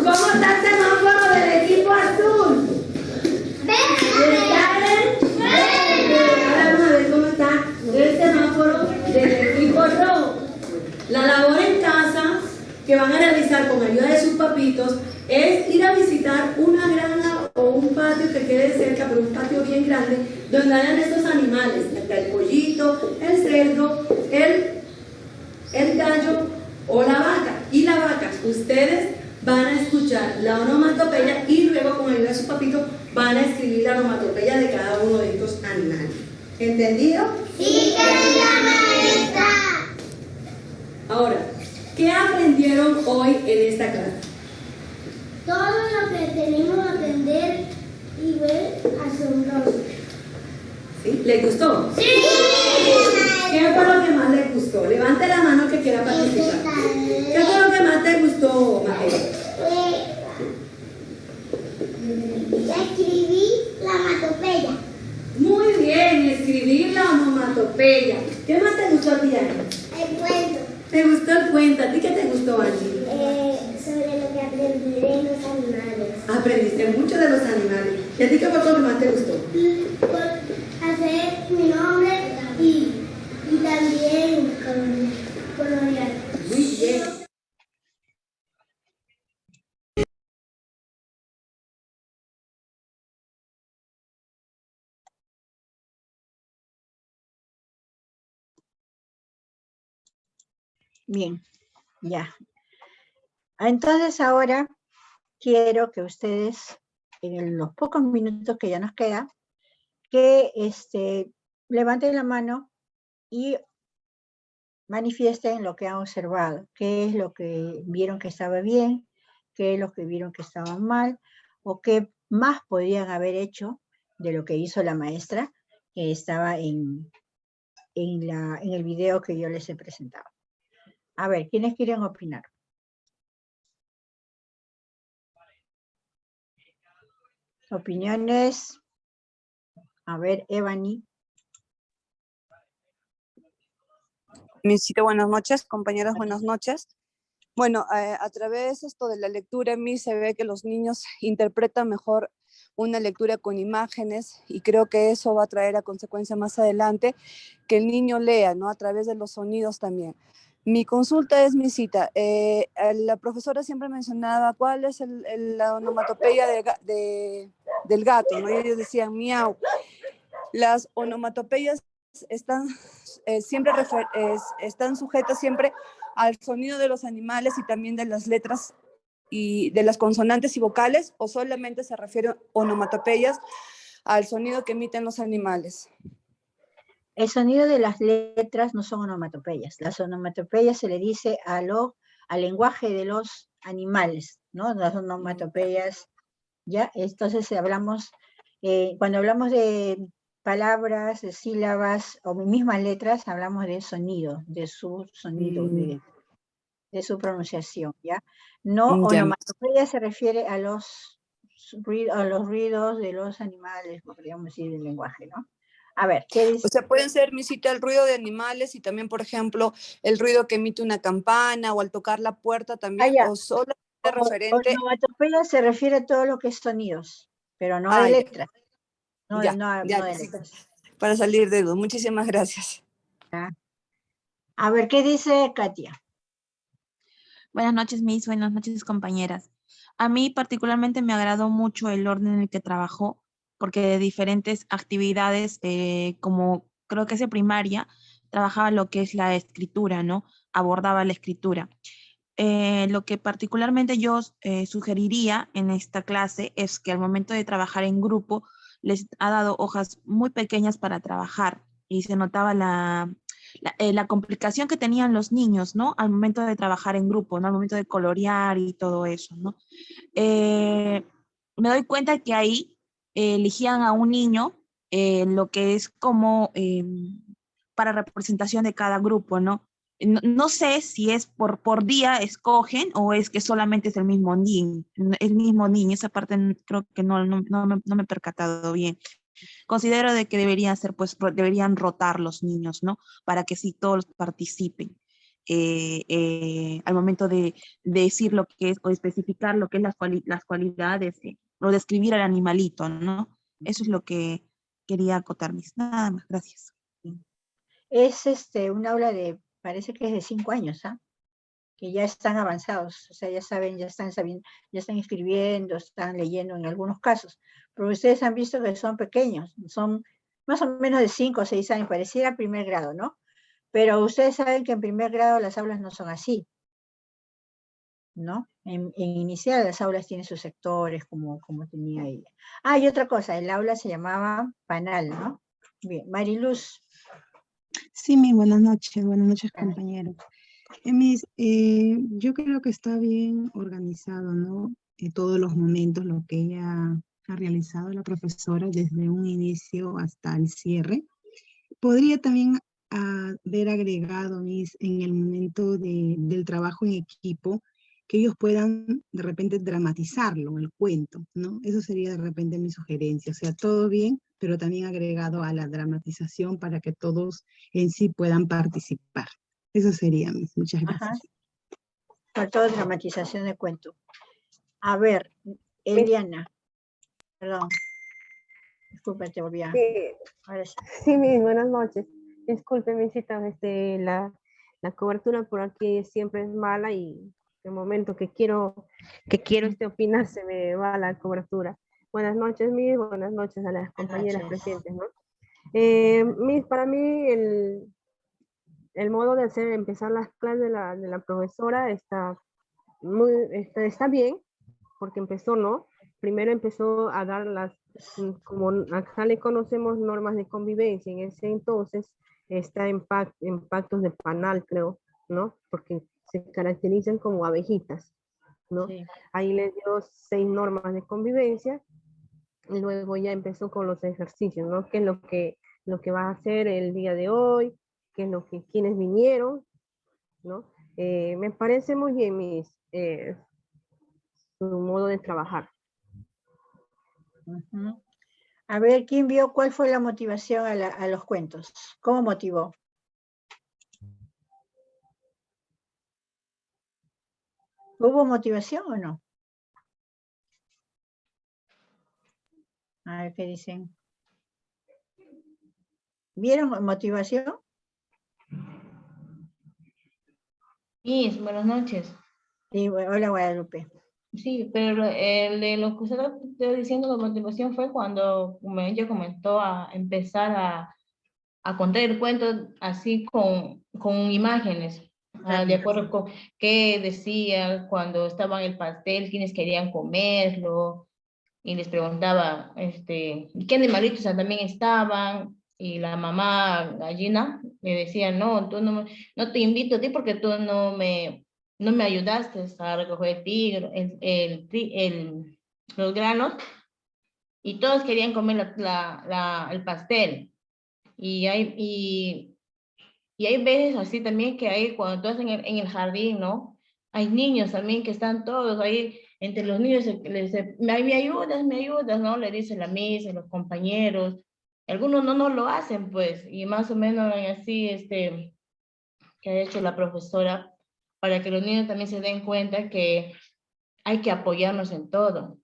¿cómo está el semáforo del equipo azul? Verde. Ahora vamos a ver cómo está el semáforo del equipo rojo. La labor en casa que van a realizar con ayuda de sus papitos es ir a visitar una granja o un patio que quede cerca, pero un patio bien grande, donde hayan estos animales, el pollito, el cerdo, el gallo o la vaca. Y la vaca, ustedes van a escuchar la onomatopeya y luego con ayuda de sus papitos van a escribir la onomatopeya de cada uno de estos animales. ¿Entendido? Sí, querida maestra. Ahora, ¿qué aprendieron hoy en esta clase? Todo lo que tenemos que aprender y ver asombroso. ¿Sí? ¿Les gustó? ¡Sí! ¿Qué fue lo que más les gustó? Levante la mano que quiera participar. ¿Qué fue lo que más te gustó, Mateo? Escribí la onomatopeya. Muy bien, escribir la onomatopeya. ¿Qué más te gustó a ti, Angie? El cuento. ¿Te gustó el cuento? ¿A ti qué te gustó, Angie? Sobre lo que aprendí de los animales. Aprendiste mucho de los animales. ¿Y a ti qué fue lo que más te gustó? Hacer mi nombre y también colorear. Muy bien. Bien, ya. Entonces ahora quiero que ustedes en los pocos minutos que ya nos queda, que levanten la mano y manifiesten lo que han observado, qué es lo que vieron que estaba bien, qué es lo que vieron que estaba mal, o qué más podían haber hecho de lo que hizo la maestra que estaba en el video que yo les he presentado. A ver, ¿quiénes quieren opinar? Opiniones. A ver, Evany. Misita, buenas noches, compañeros, buenas noches. Bueno, a través esto de la lectura en mí se ve que los niños interpretan mejor una lectura con imágenes y creo que eso va a traer a consecuencia más adelante que el niño lea, ¿no? A través de los sonidos también. Mi consulta es, Misita, la profesora siempre mencionaba cuál es la onomatopeya del gato, ¿no? Y ellos decían miau. Las onomatopeyas están están sujetas siempre al sonido de los animales y también de las letras y de las consonantes y vocales, o solamente se refieren onomatopeyas al sonido que emiten los animales. El sonido de las letras no son onomatopeyas. Las onomatopeyas se le dice al lenguaje de los animales, ¿no? Las onomatopeyas, ¿ya? Entonces cuando hablamos de palabras, de sílabas o mismas letras, hablamos de sonido, de su sonido, de su pronunciación, ¿ya? No, onomatopeya se refiere a los ruidos de los animales, podríamos decir, del lenguaje, ¿no? A ver, ¿qué dice? O sea, pueden ser, Misita, el ruido de animales y también, por ejemplo, el ruido que emite una campana o al tocar la puerta también, o solamente referente. Onomatopeya se refiere a todo lo que es sonidos, pero no de letras. No de letras. Para salir de duda. Muchísimas gracias. A ver, ¿qué dice Katia? Buenas noches, Miss. Buenas noches, compañeras. A mí particularmente me agradó mucho el orden en el que trabajó, porque de diferentes actividades, como creo que es de primaria, trabajaba lo que es la escritura, ¿no? Abordaba la escritura. Lo que particularmente yo sugeriría en esta clase es que al momento de trabajar en grupo les ha dado hojas muy pequeñas para trabajar y se notaba la complicación que tenían los niños, ¿no? Al momento de trabajar en grupo, ¿no? Al momento de colorear y todo eso, ¿no? Me doy cuenta que ahí elegían a un niño lo que es como para representación de cada grupo, ¿no? No sé si es por día escogen o es que solamente es el mismo niño, esa parte creo que no me he percatado bien. Considero de que deberían ser, pues, deberían rotar los niños, ¿no? Para que sí todos participen. Al momento de decir lo que es o especificar lo que es las cualidades o describir al animalito, ¿no? Eso es lo que quería acotar, nada más, gracias. Es un aula parece que es de 5 años, ¿ah? Que ya están avanzados, o sea, ya saben, ya están sabiendo, ya están escribiendo, están leyendo en algunos casos, pero ustedes han visto que son pequeños, son más o menos de 5 o 6 años, pareciera primer grado, ¿no? Pero ustedes saben que en primer grado las aulas no son así, ¿no? En inicial las aulas tienen sus sectores, como tenía ella. Ah, y otra cosa, el aula se llamaba Panal, ¿no? Bien, Mariluz. Sí, buenas noches compañeros. Yo creo que está bien organizado, ¿no? Todos los momentos, lo que ella ha realizado la profesora desde un inicio hasta el cierre. Podría también haber agregado, en el momento del trabajo en equipo, que ellos puedan de repente dramatizarlo, el cuento, ¿no? Eso sería de repente mi sugerencia. O sea, todo bien, pero también agregado a la dramatización para que todos en sí puedan participar. Eso sería, muchas gracias. Faltó dramatización de cuento. A ver, Eliana. Perdón. Disculpa, te volví a... Ahora sí. Sí, buenas noches. Disculpe, Misita, la cobertura por aquí siempre es mala y el momento que quiero opinar se me va la cobertura. Buenas noches, buenas noches a las compañeras presentes, ¿no? Para mí el modo de empezar las clases de la profesora está bien, porque empezó, ¿no? primero empezó a dar como acá le conocemos normas de convivencia, en ese entonces está en pactos de panal, creo, ¿no? Porque se caracterizan como abejitas, ¿no? Sí. Ahí les dio 6 normas de convivencia, y luego ya empezó con los ejercicios, ¿no? ¿Qué es lo que va a hacer el día de hoy? ¿Qué es lo que, quiénes vinieron? ¿No? Me parece muy bien su modo de trabajar. Ujú. A ver, ¿quién vio cuál fue la motivación a los cuentos? ¿Cómo motivó? ¿Hubo motivación o no? A ver qué dicen. ¿Vieron motivación? Miss, buenas noches. Sí, hola Guadalupe. Sí, pero lo que usted está diciendo de motivación fue cuando ella comenzó a empezar a contar el cuento así con imágenes, de acuerdo con qué decía cuando estaba en el pastel, quiénes querían comerlo, y les preguntaba qué animalitos también estaban, y la mamá gallina le decía, no, no te invito a ti porque tú no me ayudaste a recoger los granos, y todos querían comer el pastel. Y hay veces así también que hay, cuando tú estás en el jardín, ¿no? Hay niños también que están todos ahí, entre los niños les dice, me ayudas, ¿no? Le dicen la misa, los compañeros. Algunos no lo hacen, pues, y más o menos así, que ha hecho la profesora, para que los niños también se den cuenta que hay que apoyarnos en todo.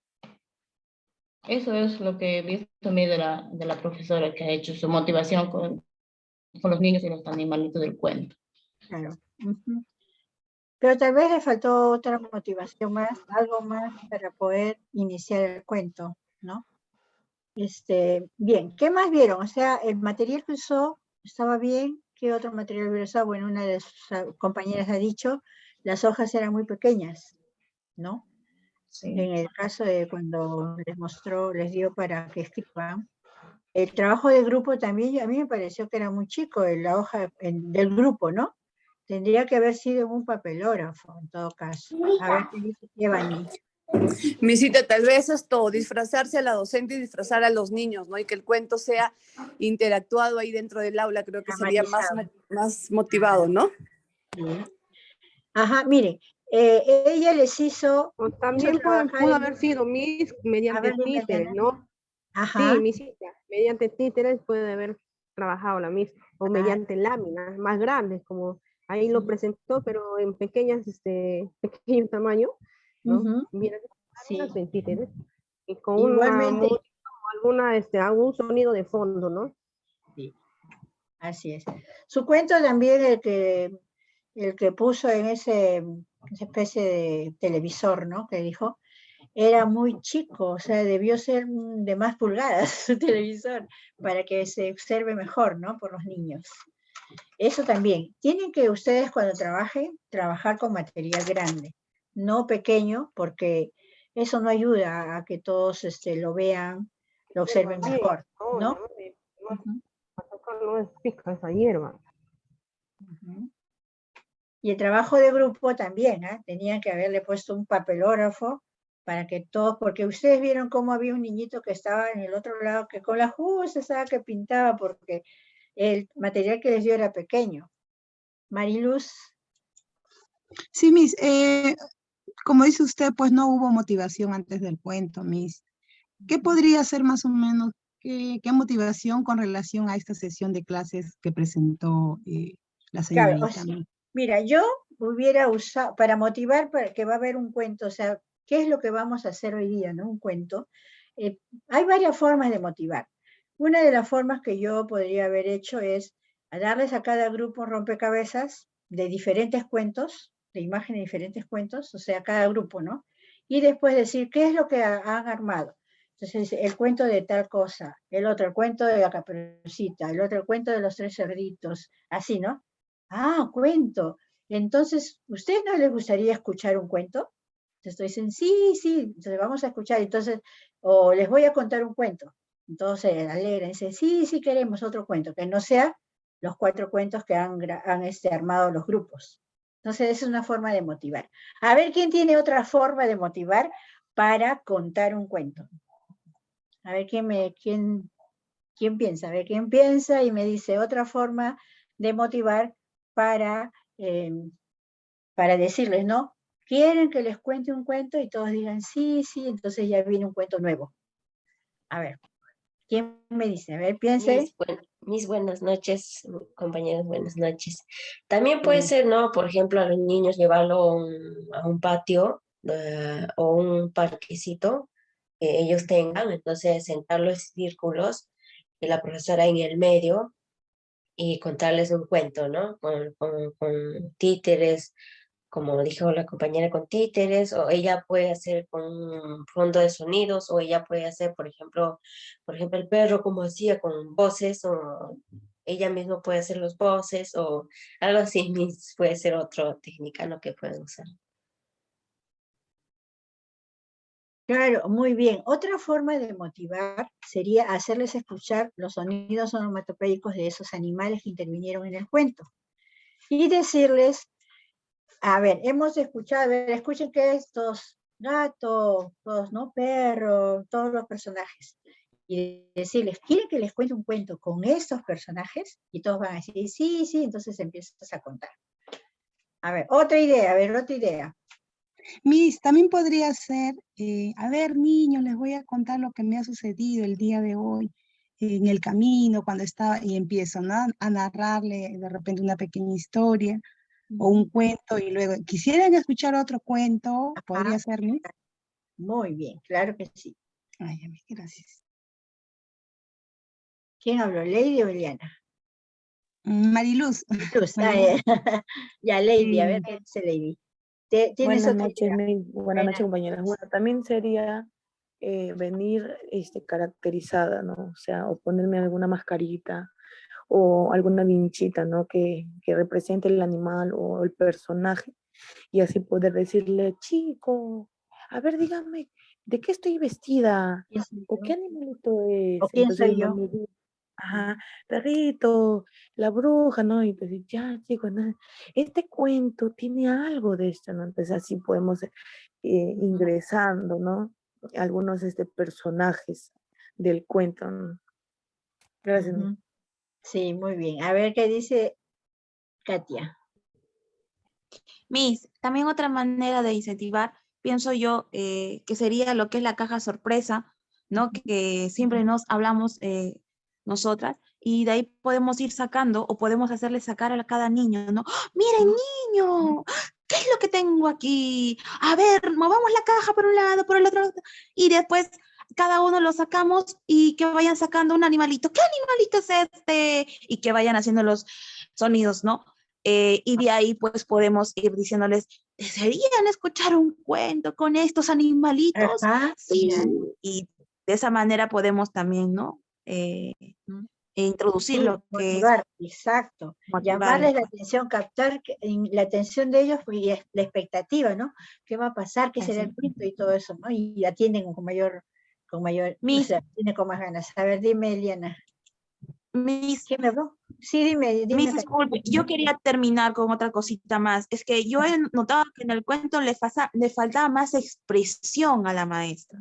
Eso es lo que he visto a mí de la profesora, que ha hecho su motivación con los niños y los animalitos del cuento. Claro. Ujú. Pero tal vez le faltó otra motivación más, algo más para poder iniciar el cuento, ¿no? Bien, ¿qué más vieron? O sea, el material que usó estaba bien. ¿Qué otro material hubiera usado? Bueno, una de sus compañeras ha dicho, las hojas eran muy pequeñas, ¿no? Sí. En el caso de cuando les dio para que escriban. El trabajo de grupo también, a mí me pareció que era muy chico, la hoja del grupo, ¿no? Tendría que haber sido un papelógrafo, en todo caso. A ver qué dice Evany. Misita, tal vez disfrazarse a la docente y disfrazar a los niños, ¿no? Y que el cuento sea interactuado ahí dentro del aula, creo que sería más motivado, ¿no? Sí. Ajá, miren, ella les hizo También trabajar pudo haber sido mediante dime, títeres, Diana. ¿no? Ajá. Sí, misita, mediante títeres puede haber trabajado la misma, o mediante láminas más grandes, como ahí lo presentó, pero en pequeño tamaño, ¿no? Miren, láminas en títeres, y con Igualmente. algún sonido de fondo, ¿no? Sí, así es. Su cuento también, el que puso en esa especie de televisor, ¿no? Que dijo, era muy chico, o sea, debió ser de más pulgadas su televisor para que se observe mejor, ¿no? Por los niños. Eso también. Tienen que ustedes cuando trabajen, trabajar con material grande, no pequeño, porque eso no ayuda a que todos lo vean, lo observen mejor, ¿no? No es pica esa hierba. Y el trabajo de grupo también, ¿eh? Tenían que haberle puesto un papelógrafo para que todos, porque ustedes vieron cómo había un niñito que estaba en el otro lado, que con la justa estaba que pintaba, porque el material que les dio era pequeño. Mariluz. Sí, Miss, como dice usted, pues no hubo motivación antes del cuento, Miss. ¿Qué podría ser más o menos, qué motivación con relación a esta sesión de clases que presentó la señorita? Claro, o sea, mira, yo hubiera usado, para motivar, para que va a haber un cuento, o sea, ¿qué es lo que vamos a hacer hoy día, no? Un cuento. Hay varias formas de motivar. Una de las formas que yo podría haber hecho es darles a cada grupo un rompecabezas de diferentes cuentos, de imágenes de diferentes cuentos, o sea, cada grupo, ¿no? Y después decir, ¿qué es lo que han armado? Entonces, el cuento de tal cosa, el otro, el cuento de la Caperucita, el otro, el cuento de los 3 cerditos, así, ¿no? Ah, cuento. Entonces, ¿ustedes no les gustaría escuchar un cuento? Entonces dicen, sí, sí, entonces vamos a escuchar, entonces, o les voy a contar un cuento. Entonces se alegran, dicen, sí, sí queremos otro cuento, que no sea los 4 cuentos que han armado los grupos. Entonces esa es una forma de motivar. A ver quién tiene otra forma de motivar para contar un cuento. A ver quién piensa, a ver quién piensa y me dice otra forma de motivar para decirles, ¿no? Quieren que les cuente un cuento y todos digan, sí, sí, entonces ya viene un cuento nuevo. A ver, ¿quién me dice? A ver, piense. Mis buenas noches, compañeros, buenas noches. También puede ser, ¿no? Por ejemplo, a los niños llevarlo a un patio o un parquecito que ellos tengan, entonces sentarlos en círculos y la profesora en el medio y contarles un cuento, ¿no? Con títeres, como dijo la compañera, con títeres, o ella puede hacer con un fondo de sonidos, o ella puede hacer, por ejemplo, el perro como hacía con voces, o ella misma puede hacer los voces, o algo así, puede ser otra técnica, ¿no? Que pueden usar. Claro, muy bien. Otra forma de motivar sería hacerles escuchar los sonidos onomatopédicos de esos animales que intervinieron en el cuento. Y decirles, a ver, hemos escuchado, a ver, escuchen que estos gatos, todos, ¿no? Perros, todos los personajes. Y decirles, ¿quieren que les cuente un cuento con estos personajes? Y todos van a decir, sí, sí, entonces empiezas a contar. A ver, otra idea. Miss, también podría ser, a ver, niños, les voy a contar lo que me ha sucedido el día de hoy, en el camino, cuando estaba, y empiezo, ¿no? A narrarle de repente una pequeña historia o un cuento, y luego, ¿quisieran escuchar otro cuento? ¿Podría ser, Miss? Muy bien, claro que sí. Ay, gracias. ¿Quién habló, Lady o Eliana? Mariluz. Mariluz, Mariluz. ya, Lady, a ver qué dice Lady. ¿Tienes Buenas otra noches, idea? buenas noches, compañeras. Bueno, también sería venir caracterizada, ¿no? O sea, o ponerme alguna mascarita o alguna vinchita, ¿no? Que represente el animal o el personaje y así poder decirle, chico, a ver, dígame, ¿de qué estoy vestida? ¿O qué animalito es? ¿O quién Entonces soy ellos yo? me dicen, ajá, perrito, la bruja, ¿no? Y pues ya, chicos, ¿no? Este cuento tiene algo de esto, ¿no? Entonces así podemos ingresando, ¿no? Algunos personajes del cuento, ¿no? Gracias. Sí, muy bien. A ver qué dice Katia. Miss, también otra manera de incentivar, pienso yo, que sería lo que es la caja sorpresa, ¿no? Que siempre nos hablamos nosotras, y de ahí podemos ir sacando o podemos hacerle sacar a cada niño, ¿no? ¡Oh, miren, niño! ¿Qué es lo que tengo aquí? A ver, movamos la caja por un lado, por el otro, y después cada uno lo sacamos y que vayan sacando un animalito. ¿Qué animalito es este? Y que vayan haciendo los sonidos, ¿no? Y de ahí pues podemos ir diciéndoles, ¿desearían escuchar un cuento con estos animalitos? Sí, y de esa manera podemos también, ¿no? Introducir Sí, lo que es motivar, exacto. Llamarles la atención, captar la atención de ellos y la expectativa, ¿no? ¿Qué va a pasar? ¿Qué será el cuento? Y todo eso, ¿no? Y atienden con mayor, o sea, tiene con más ganas. A ver, dime, Eliana. ¿Quién me habló? Sí, dime. Miss, disculpe, yo quería terminar con otra cosita más. Es que yo he notado que en el cuento le faltaba más expresión a la maestra,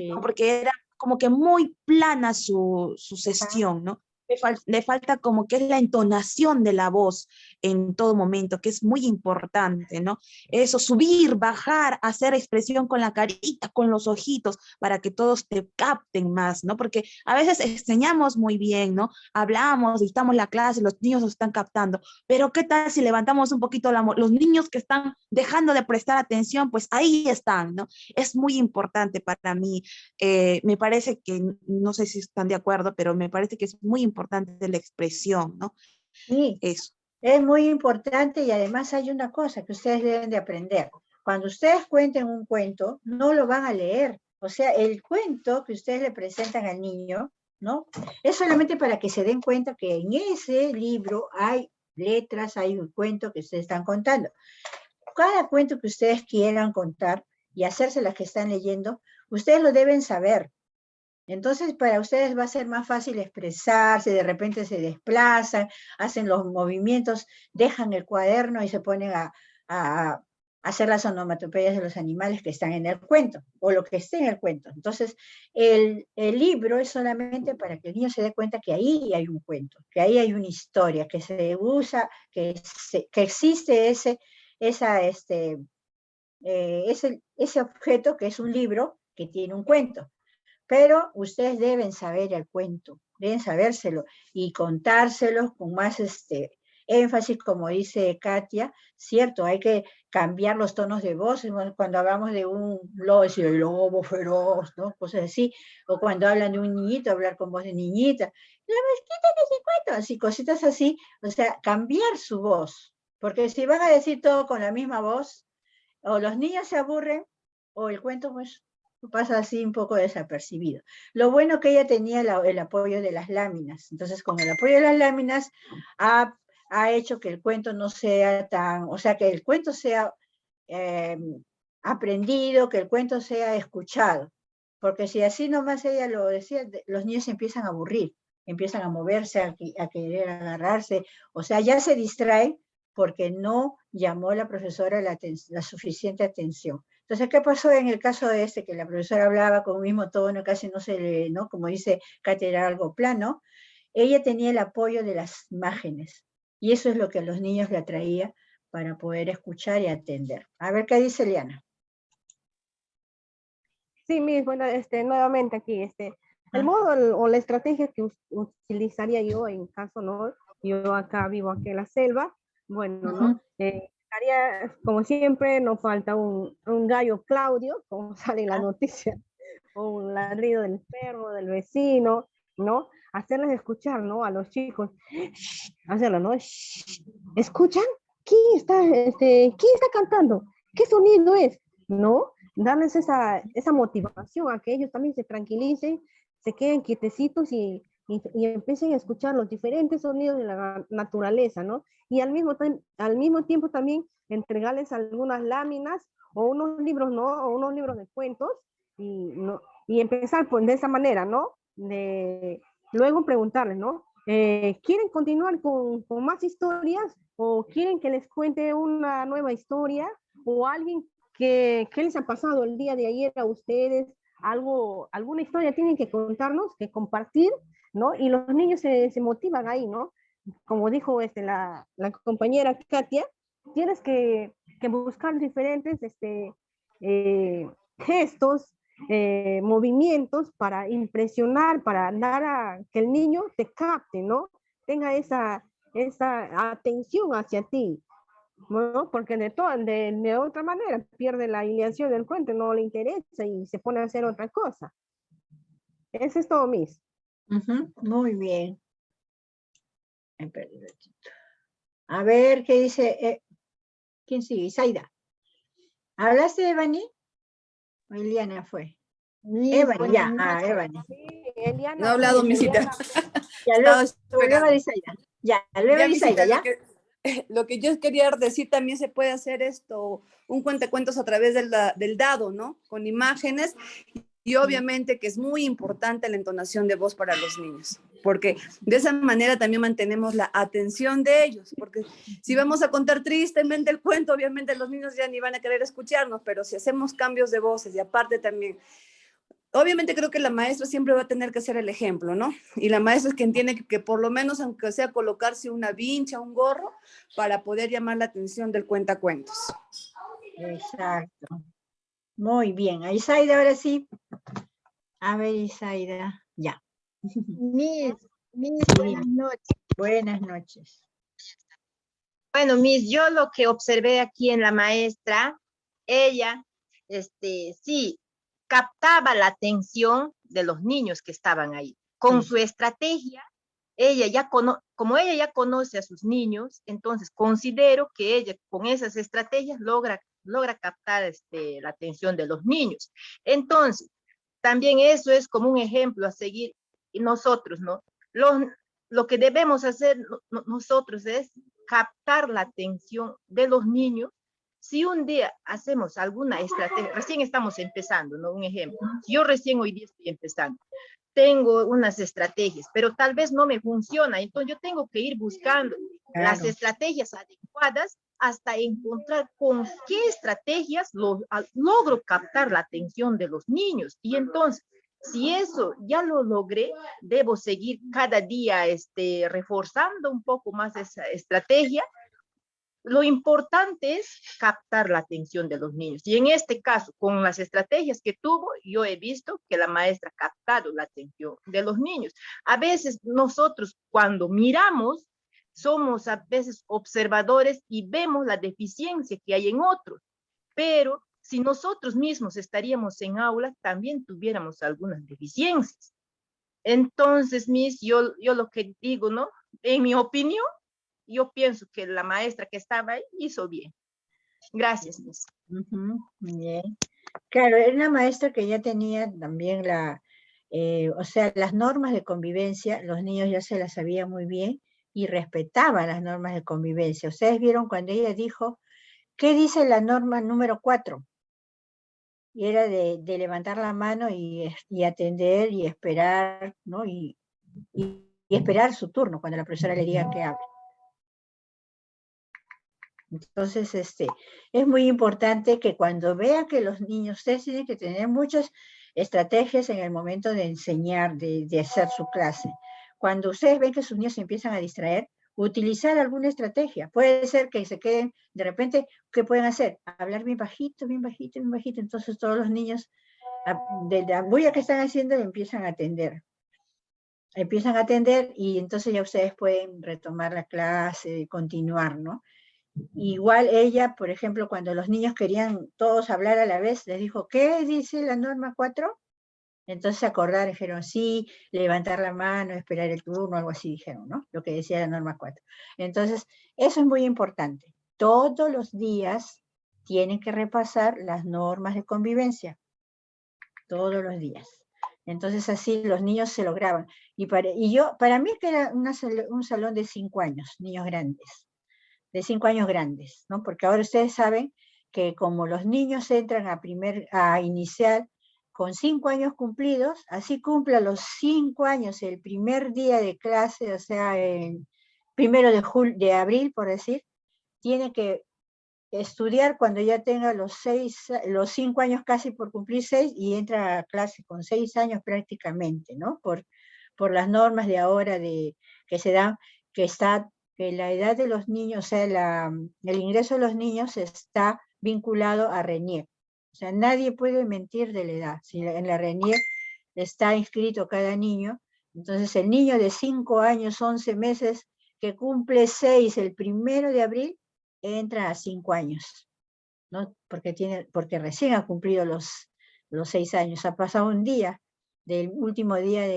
¿no? Porque era como que muy plana su sesión, ¿no? Le falta como que es la entonación de la voz en todo momento, que es muy importante, ¿no? Eso, subir, bajar, hacer expresión con la carita, con los ojitos, para que todos te capten más, ¿no? Porque a veces enseñamos muy bien, ¿no? Hablamos, dictamos la clase, los niños nos están captando, pero ¿qué tal si levantamos un poquito los niños que están dejando de prestar atención? Pues ahí están, ¿no? Es muy importante para mí. Me parece que, no sé si están de acuerdo, pero me parece que es muy importante la expresión, ¿no? Sí, eso. Es muy importante y además hay una cosa que ustedes deben de aprender. Cuando ustedes cuenten un cuento, no lo van a leer. O sea, el cuento que ustedes le presentan al niño, ¿no? Es solamente para que se den cuenta que en ese libro hay letras, hay un cuento que ustedes están contando. Cada cuento que ustedes quieran contar, y hacerse las que están leyendo, ustedes lo deben saber. Entonces, para ustedes va a ser más fácil expresarse, de repente se desplazan, hacen los movimientos, dejan el cuaderno y se ponen a hacer las onomatopeyas de los animales que están en el cuento, o lo que esté en el cuento. Entonces, el libro es solamente para que el niño se dé cuenta que ahí hay un cuento, que ahí hay una historia, que se usa, que existe ese objeto que es un libro que tiene un cuento. Pero ustedes deben saber el cuento, deben sabérselo y contárselo con más énfasis, como dice Katia, cierto, hay que cambiar los tonos de voz, cuando hablamos de un lobo, decir el lobo feroz, ¿no? Cosas así, o cuando hablan de un niñito, hablar con voz de niñita, la mezquita que se cuenta, así, cositas así, o sea, cambiar su voz, porque si van a decir todo con la misma voz, o los niños se aburren, o el cuento pues pasa así un poco desapercibido. Lo bueno que ella tenía el apoyo de las láminas, entonces con el apoyo de las láminas ha hecho que el cuento no sea tan, o sea, que el cuento sea aprendido, que el cuento sea escuchado, porque si así nomás ella lo decía, los niños se empiezan a aburrir, empiezan a moverse, a querer agarrarse, o sea, ya se distraen porque no llamó la profesora la suficiente atención. Entonces, ¿qué pasó en el caso de que la profesora hablaba con un mismo tono, casi no se le, ¿no? Como dice Katia, era algo plano? Ella tenía el apoyo de las imágenes, y eso es lo que a los niños le atraía para poder escuchar y atender. A ver, ¿qué dice Eliana? Sí, Miss, bueno, nuevamente aquí, el modo o la estrategia que utilizaría yo en caso, ¿no? Yo acá vivo aquí en la selva, bueno, ¿no? Haría, como siempre, nos falta un gallo Claudio, como sale en la noticia, o un ladrido del perro, del vecino, ¿no? Hacerles escuchar, ¿no? A los chicos, hacerlo, ¿no? ¿Escuchan? ¿Quién está cantando? ¿Qué sonido es? ¿No? Darles esa motivación a que ellos también se tranquilicen, se queden quietecitos y empiecen a escuchar los diferentes sonidos de la naturaleza, ¿no? Y al mismo tiempo también entregarles algunas láminas o unos libros, ¿no? O unos libros de cuentos y empezar de esa manera, ¿no? Luego preguntarles, ¿no? ¿Quieren continuar con más historias o quieren que les cuente una nueva historia o alguien que les ha pasado el día de ayer a ustedes? Alguna historia tienen que contarnos, que compartir, ¿no? Y los niños se motivan ahí, ¿no? Como dijo la compañera Katia, tienes que buscar diferentes gestos, movimientos para impresionar, para dar a que el niño te capte, ¿no? Tenga esa atención hacia ti, ¿no? Porque de otra manera pierde la hilación del cuento, no le interesa y se pone a hacer otra cosa. Eso es todo, Miss. Muy bien. A ver, ¿qué dice? ¿Quién sigue? Isaida. ¿Hablaste, Evani? ¿O Eliana fue? Evani, ya. Evani. Sí, Eliana, no ha hablado, misita. Ya, luego de Isaida. Ya, luego de Isaida, ¿ya? Lo que yo quería decir, también se puede hacer un cuentacuentos a través del dado, ¿no? Con imágenes. Y obviamente que es muy importante la entonación de voz para los niños, porque de esa manera también mantenemos la atención de ellos, porque si vamos a contar tristemente el cuento, obviamente los niños ya ni van a querer escucharnos, pero si hacemos cambios de voces y aparte también, obviamente creo que la maestra siempre va a tener que ser el ejemplo, ¿no? Y la maestra es quien tiene que por lo menos, aunque sea colocarse una vincha, un gorro, para poder llamar la atención del cuentacuentos. Exacto. Muy bien. A Isaida, ahora sí. A ver, Isaida. Ya. Miss, buenas noches. Buenas noches. Bueno, Miss, yo lo que observé aquí en la maestra, ella, sí, captaba la atención de los niños que estaban ahí. Con su estrategia, como ella ya conoce a sus niños, entonces considero que ella con esas estrategias logra captar la atención de los niños. Entonces, también eso es como un ejemplo a seguir nosotros, ¿no? Lo que debemos hacer nosotros es captar la atención de los niños Si un día hacemos alguna estrategia, recién estamos empezando, ¿no? Un ejemplo, yo recién hoy día estoy empezando, tengo unas estrategias, pero tal vez no me funciona, entonces yo tengo que ir buscando las estrategias adecuadas hasta encontrar con qué estrategias logro captar la atención de los niños. Y entonces, si eso ya lo logré, debo seguir cada día reforzando un poco más esa estrategia. Lo importante es captar la atención de los niños. Y en este caso, con las estrategias que tuvo, yo he visto que la maestra ha captado la atención de los niños. A veces nosotros cuando miramos, somos a veces observadores y vemos la deficiencia que hay en otros. Pero si nosotros mismos estaríamos en aula, también tuviéramos algunas deficiencias. Entonces, Miss, yo lo que digo, ¿no? En mi opinión, yo pienso que la maestra que estaba ahí hizo bien. Gracias, Miss. Bien. Claro, era una maestra que ya tenía también o sea, las normas de convivencia, los niños ya se las sabían muy bien y respetaban las normas de convivencia. Ustedes vieron cuando ella dijo, ¿qué dice la norma número 4? Y era de levantar la mano y atender y esperar, ¿no? Y esperar su turno cuando la profesora le diga que hable. Entonces, es muy importante que cuando vean que los niños, ustedes tienen que tener muchas estrategias en el momento de enseñar, de hacer su clase. Cuando ustedes ven que sus niños se empiezan a distraer, utilizar alguna estrategia. Puede ser que se queden, de repente, ¿qué pueden hacer? Hablar bien bajito, bien bajito, bien bajito. Entonces todos los niños, de la bulla que están haciendo, empiezan a atender. Empiezan a atender y entonces ya ustedes pueden retomar la clase, continuar, ¿no? Igual ella, por ejemplo, cuando los niños querían todos hablar a la vez, les dijo, ¿qué dice la norma 4? Entonces se acordaron, dijeron, sí, levantar la mano, esperar el turno, algo así dijeron, ¿no? Lo que decía la norma 4. Entonces, eso es muy importante. Todos los días tienen que repasar las normas de convivencia. Todos los días. Entonces así los niños se lograban. Y para mí que era un salón de 5 años, niños grandes. De 5 años grandes, ¿no? Porque ahora ustedes saben que como los niños entran a iniciar con 5 años cumplidos, así cumpla los 5 años el primer día de clase, o sea, el 1 de abril, por decir, tiene que estudiar cuando ya tenga los 5 años casi por cumplir 6 y entra a clase con 6 años prácticamente, ¿no? Por las normas de ahora que se dan, que la edad de los niños, o sea, el ingreso de los niños está vinculado a RENIEC. O sea, nadie puede mentir de la edad. Si en la RENIEC está inscrito cada niño, entonces el niño de 5 años, 11 meses, que cumple 6 el 1 de abril, entra a 5 años, ¿no? Porque recién ha cumplido los 6 años. Ha pasado un día, del último día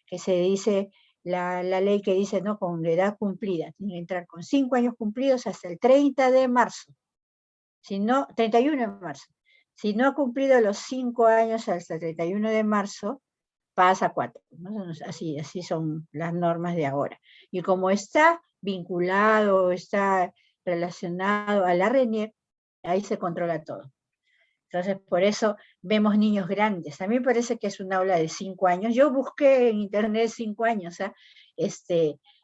que se dice, la ley que dice, ¿no? Con la edad cumplida. Tiene que entrar con 5 años cumplidos hasta el 30 de marzo. Si no, 31 de marzo. Si no ha cumplido los 5 años hasta el 31 de marzo, pasa a 4, ¿no? Así son las normas de ahora. Y como está vinculado, está relacionado a la RENIEC, ahí se controla todo. Entonces, por eso vemos niños grandes. A mí me parece que es un aula de 5 años. Yo busqué en internet 5 años,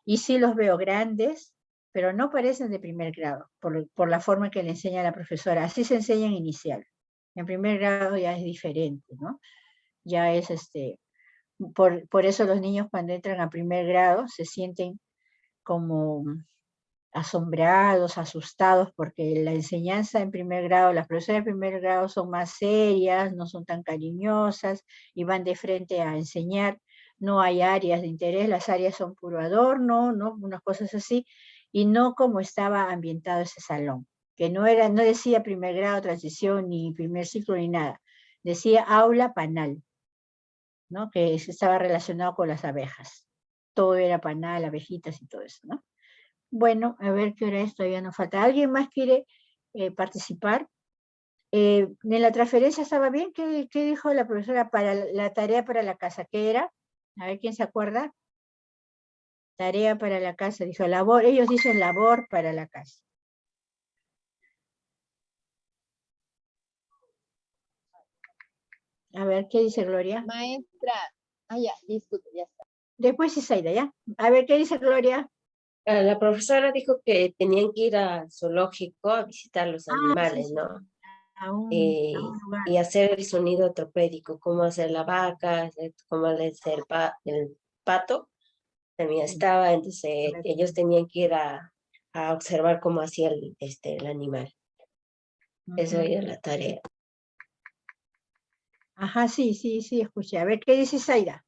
y sí los veo grandes, pero no parecen de primer grado, por la forma que le enseña la profesora. Así se enseña en inicial. En primer grado ya es diferente, ¿no? Ya es por eso los niños cuando entran a primer grado se sienten como asombrados, asustados, porque la enseñanza en primer grado, las profesoras de primer grado son más serias, no son tan cariñosas, y van de frente a enseñar, no hay áreas de interés, las áreas son puro adorno, ¿no? Unas cosas así, y no como estaba ambientado ese salón, que no decía primer grado, transición, ni primer ciclo, ni nada, decía aula panal, ¿no? Que estaba relacionado con las abejas. Todo era panal, abejitas y todo eso, ¿no? Bueno, a ver qué hora es, todavía nos falta. ¿Alguien más quiere participar? En la transferencia estaba bien. ¿Qué dijo la profesora para la tarea para la casa? ¿Qué era? A ver quién se acuerda. Tarea para la casa, dijo labor. Ellos dicen labor para la casa. A ver, ¿qué dice Gloria? Maestra, ya, disculpe, ya está. Después Isaida, ¿ya? A ver, ¿qué dice Gloria? La profesora dijo que tenían que ir al zoológico a visitar los animales, sí, ¿no? A un lugar. Y hacer el sonido ortopédico, cómo hacer la vaca, cómo hacer el pato. También estaba, entonces ellos tenían que ir a observar cómo hacía el animal. Eso era la tarea. Ajá, sí, escuché. A ver, ¿qué dice Isaida?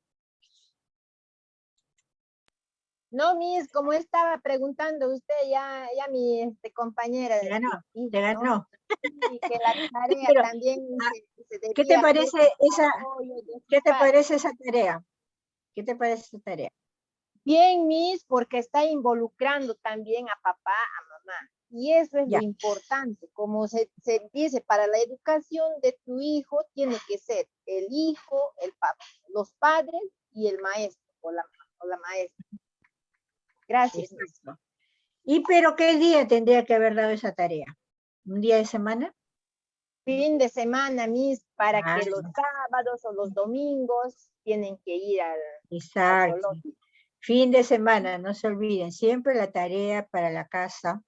No, Miss, como estaba preguntando usted, ya mi compañera. Te ganó, dijo, te ganó. ¿no? Sí, que la tarea Pero, también se ¿qué te debía hacer parece con esa, apoyo de sus qué te padres. parece esa tarea? ¿Qué te parece esa tarea? Bien, Miss, porque está involucrando también a papá, a mamá. Y eso es Ya. lo importante. Como se dice, para la educación de tu hijo tiene que ser el hijo, el papá, los padres y el maestro o la maestra. Gracias, Miss. Exacto. ¿Y pero qué día tendría que haber dado esa tarea? ¿Un día de semana? Fin de semana, Miss, para que los sábados o los domingos tienen que ir al zoológico. Fin de semana, no se olviden, siempre la tarea para la casa,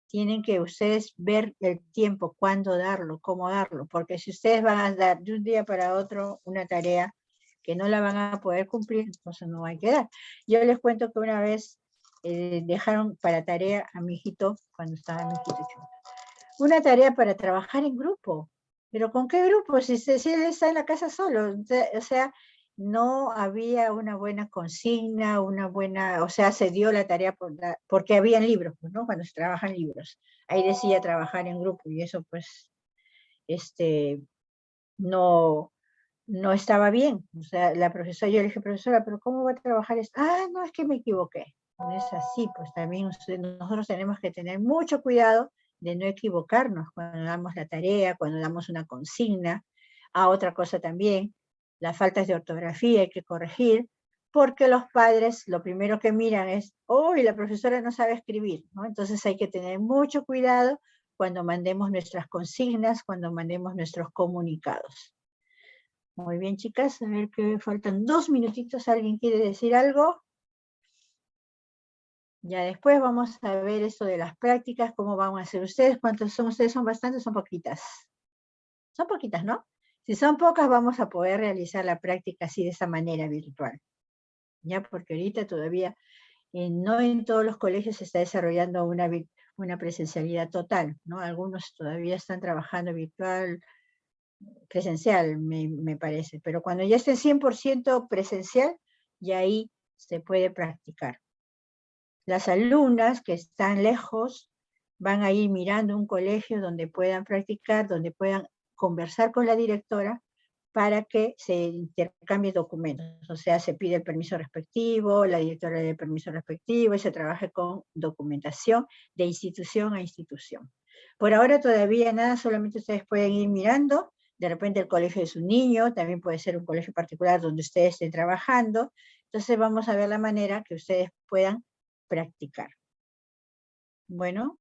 tienen que ustedes ver el tiempo, cuándo darlo, cómo darlo, porque si ustedes van a dar de un día para otro una tarea que no la van a poder cumplir, entonces no hay que dar. Yo les cuento que una vez dejaron para tarea a mi hijito, cuando estaba mi hijito chico, una tarea para trabajar en grupo. ¿Pero con qué grupo? Si él está en la casa solo. O sea, no había una buena consigna, o sea, se dio la tarea porque habían libros, ¿no? Cuando se trabajan libros. Ahí decía trabajar en grupo y eso pues, no estaba bien. O sea, la profesora, yo le dije, profesora, ¿pero cómo va a trabajar esto? No, es que me equivoqué. No es así, pues también nosotros tenemos que tener mucho cuidado de no equivocarnos cuando damos la tarea, cuando damos una consigna. Otra cosa también, las faltas de ortografía hay que corregir, porque los padres lo primero que miran es, la profesora no sabe escribir, ¿no? Entonces hay que tener mucho cuidado cuando mandemos nuestras consignas, cuando mandemos nuestros comunicados. Muy bien, chicas, a ver que faltan 2 minutitos, ¿alguien quiere decir algo? Ya después vamos a ver eso de las prácticas, cómo van a hacer ustedes. ¿Cuántos son ustedes? ¿Son bastantes? ¿Son poquitas? Son poquitas, ¿no? Si son pocas, vamos a poder realizar la práctica así de esa manera virtual. Ya, porque ahorita todavía no en todos los colegios se está desarrollando una presencialidad total, ¿no? Algunos todavía están trabajando virtual, presencial, me parece. Pero cuando ya esté 100% presencial, ya ahí se puede practicar. Las alumnas que están lejos van a ir mirando un colegio donde puedan practicar, donde puedan conversar con la directora para que se intercambien documentos. O sea, se pide el permiso respectivo, la directora le da el permiso respectivo y se trabaje con documentación de institución a institución. Por ahora todavía nada, solamente ustedes pueden ir mirando, de repente el colegio de su niño, también puede ser un colegio particular donde ustedes estén trabajando. Entonces vamos a ver la manera que ustedes puedan practicar. Bueno,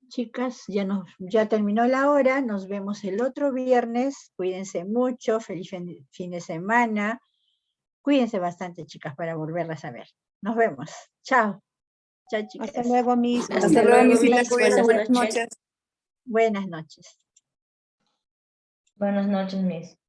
chicas, ya terminó la hora, nos vemos el otro viernes, cuídense mucho, feliz fin de semana, cuídense bastante, chicas, para volverlas a ver. Nos vemos, chao. Chao, chicas. Hasta luego, Miss. Hasta luego, Miss. Buenas noches. Buenas noches. Buenas noches, Miss.